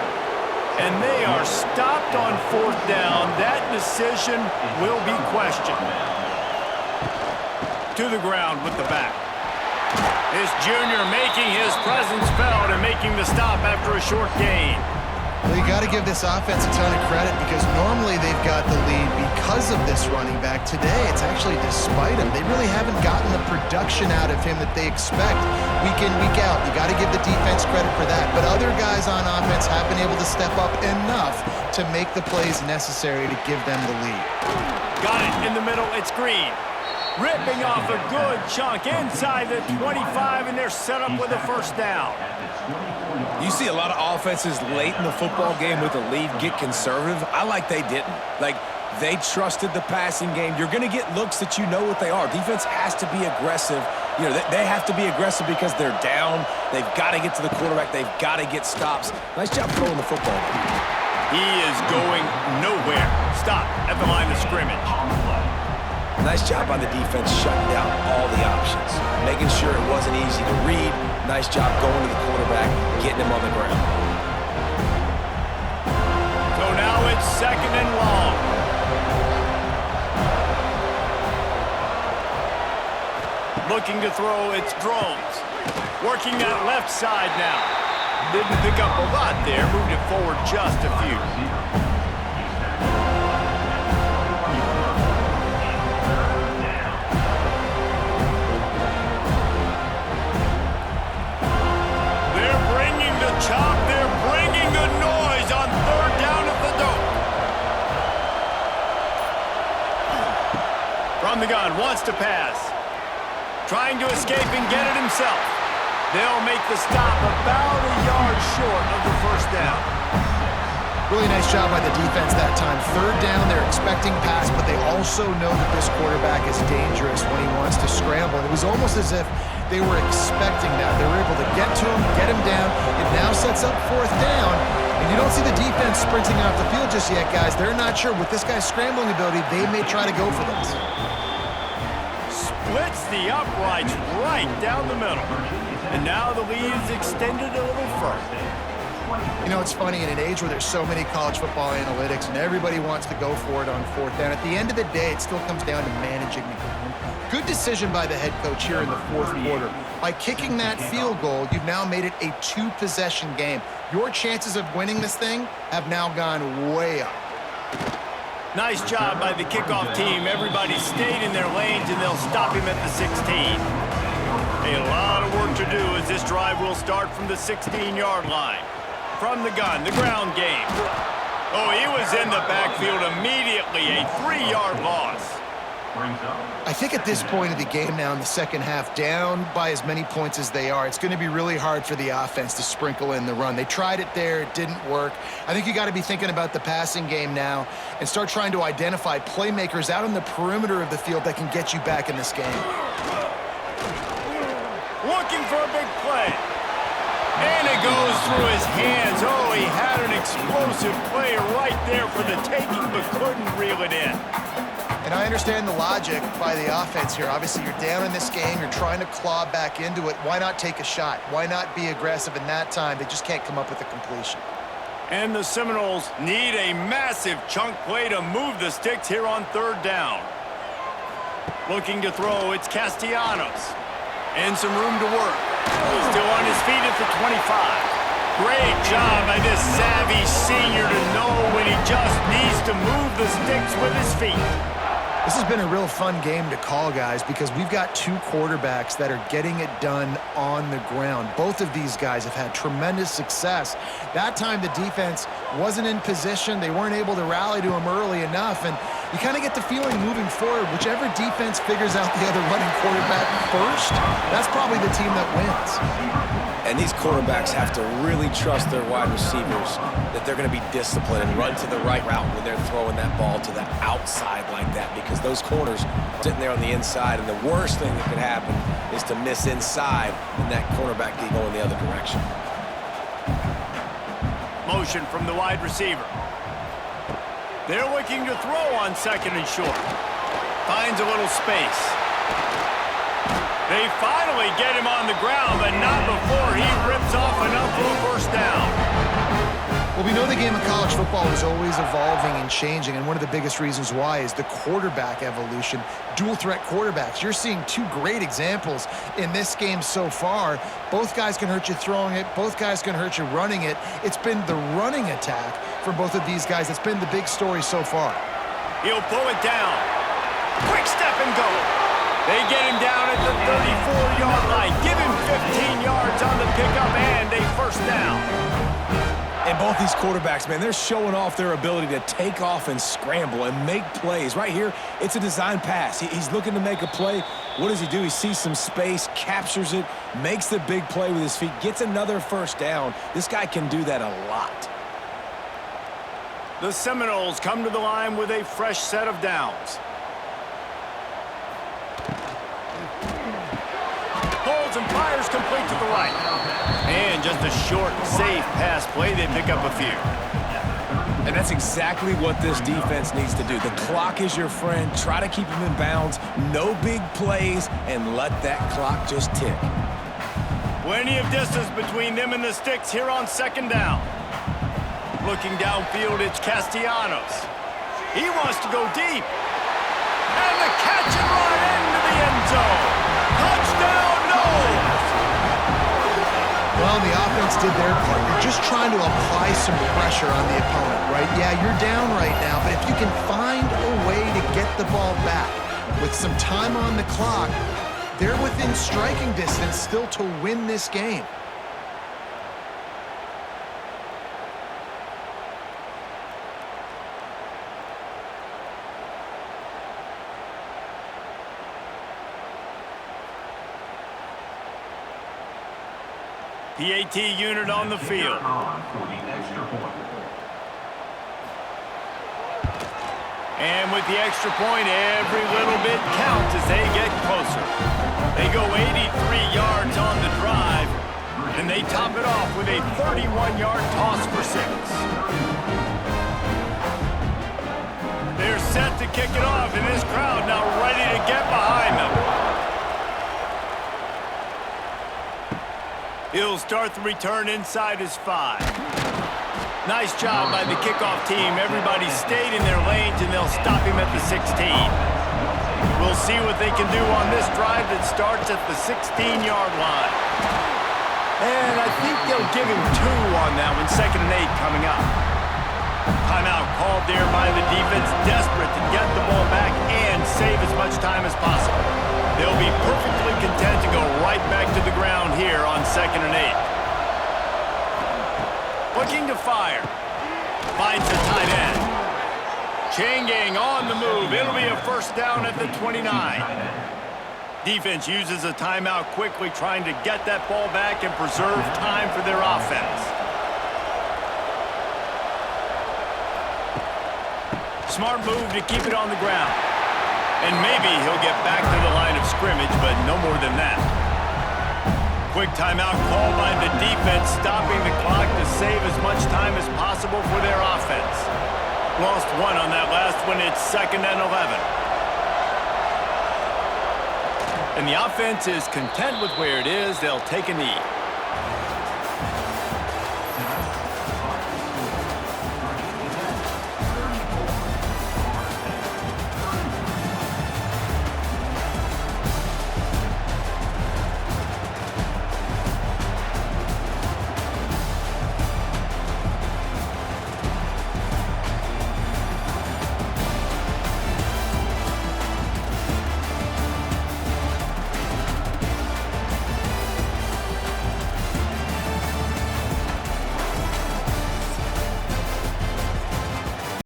S1: And they are stopped on 4th down. That decision will be questioned. To the ground with the back. This junior making his presence felt and making the stop after a short gain.
S2: Well, you got to give this offense a ton of credit because normally they've got the lead because of this running back. Today, it's actually despite him. They really haven't gotten the production out of him that they expect week in, week out. You got to give the defense credit for that. But other guys on offense have been able to step up enough to make the plays necessary to give them the lead.
S1: Got it in the middle. It's Green. Ripping off a good chunk inside the 25, and they're set up with a first down.
S3: You see a lot of offenses late in the football game with a lead get conservative. I like they didn't. Like, they trusted the passing game. You're going to get looks that you know what they are. Defense has to be aggressive. You know, they have to be aggressive because they're down. They've got to get to the quarterback. They've got to get stops. Nice job throwing the football.
S1: He is going nowhere. Stop at the line of scrimmage.
S4: Nice job by the defense shutting down all the options, making sure it wasn't easy to read. Nice job going to the quarterback, getting him on the ground.
S1: So now it's second and long. Looking to throw, it's Drones. Working that left side now. Didn't pick up a lot there, moved it forward just a few. Chop, they're bringing the noise on third down at the Doak. From the gun, wants to pass. Trying to escape and get it himself. They'll make the stop about a yard short of the first down.
S2: Really nice job by the defense that time. Third down, they're expecting pass, but they also know that this quarterback is dangerous when he wants to scramble. It was almost as if they were expecting that. They were able to get to him, get him down. It now sets up fourth down, and you don't see the defense sprinting off the field just yet, guys. They're not sure. With this guy's scrambling ability, they may try to go for this.
S1: Splits the uprights right down the middle. And now the lead is extended a little further.
S2: You know, it's funny, in an age where there's so many college football analytics and everybody wants to go for it on fourth down, at the end of the day, it still comes down to managing the game. Good decision by the head coach here in the fourth quarter. By kicking that field goal, you've now made it a two-possession game. Your chances of winning this thing have now gone way up.
S1: Nice job by the kickoff team. Everybody stayed in their lanes, and they'll stop him at the 16. A lot of work to do as this drive will start from the 16-yard line. From the gun, the ground game. Oh, he was in the backfield immediately. A 3-yard loss.
S2: I think at this point of the game now in the second half, down by as many points as they are, it's going to be really hard for the offense to sprinkle in the run. They tried it there. It didn't work. I think you got to be thinking about the passing game now and start trying to identify playmakers out on the perimeter of the field that can get you back in this game.
S1: Looking for a big play. And it goes through his hands. Oh, he had an explosive play right there for the taking, but couldn't reel it in.
S2: And I understand the logic by the offense here. Obviously, you're down in this game. You're trying to claw back into it. Why not take a shot? Why not be aggressive in that time? They just can't come up with a completion.
S1: And the Seminoles need a massive chunk play to move the sticks here on third down. Looking to throw, it's Castellanos. And some room to work. Still on his feet at the 25. Great job by this savvy senior to know when he just needs to move the sticks with his feet.
S2: This has been a real fun game to call, guys, because we've got two quarterbacks that are getting it done on the ground. Both of these guys have had tremendous success. That time the defense wasn't in position. They weren't able to rally to him early enough, and you kind of get the feeling moving forward, whichever defense figures out the other running quarterback first, that's probably the team that wins.
S4: And these quarterbacks have to really trust their wide receivers that they're going to be disciplined and run to the right route when they're throwing that ball to the outside like that, because those corners sitting there on the inside, and the worst thing that could happen is to miss inside and that cornerback can go in the other direction.
S1: Motion from the wide receiver. They're looking to throw on second and short. Finds a little space. They finally get him on the ground, but not before he rips off enough for a first down.
S2: Well, We know the game of college football is always evolving and changing, and one of the biggest reasons why is the quarterback evolution. Dual threat quarterbacks. You're seeing two great examples in this game so far. Both guys can hurt you throwing it. Both guys can hurt you running it. It's been the running attack for both of these guys that's been the big story so far.
S1: He'll pull it down. Quick step and go. They get him down at the 34-yard line. Give him 15 yards on the pickup and a first down.
S3: And both these quarterbacks, man, they're showing off their ability to take off and scramble and make plays. Right here, it's a design pass. He's looking to make a play. What does he do? He sees some space, captures it, makes the big play with his feet, gets another first down. This guy can do that a lot.
S1: The Seminoles come to the line with a fresh set of downs. Pulls and fires complete to the right. And just a short, safe pass play. They pick up a few.
S3: And that's exactly what this defense needs to do. The clock is your friend. Try to keep him in bounds. No big plays, and let that clock just tick.
S1: Plenty of distance between them and the sticks here on second down. Looking downfield, it's Castellanos. He wants to go deep. And the catch and run into the end zone. Touchdown, Noles!
S2: Well, the offense did their part. You're just trying to apply some pressure on the opponent, right? Yeah, you're down right now, but if you can find a way to get the ball back with some time on the clock, they're within striking distance still to win this game.
S1: PAT unit on the field. And with the extra point, every little bit counts as they get closer. They go 83 yards on the drive, and they top it off with a 31-yard toss for 6. They're set to kick it off, and this crowd now ready to get behind them. He'll start the return inside his 5. Nice job by the kickoff team. Everybody stayed in their lanes, and they'll stop him at the 16. We'll see what they can do on this drive that starts at the 16-yard line. And I think they'll give him 2 on that one. 2nd and 8 coming up. Timeout called there by the defense, desperate to get the ball back and save as much time as possible. They'll be perfectly content to go right back to the ground here on 2nd and 8. Looking to fire. Finds the tight end. Changing on the move. It'll be a first down at the 29. Defense uses a timeout quickly, trying to get that ball back and preserve time for their offense. Smart move to keep it on the ground. And maybe he'll get back to the line of scrimmage, but no more than that. Quick timeout called by the defense, stopping the clock to save as much time as possible for their offense. Lost 1 on that last one. It's 2nd and 11. And the offense is content with where it is. They'll take a knee.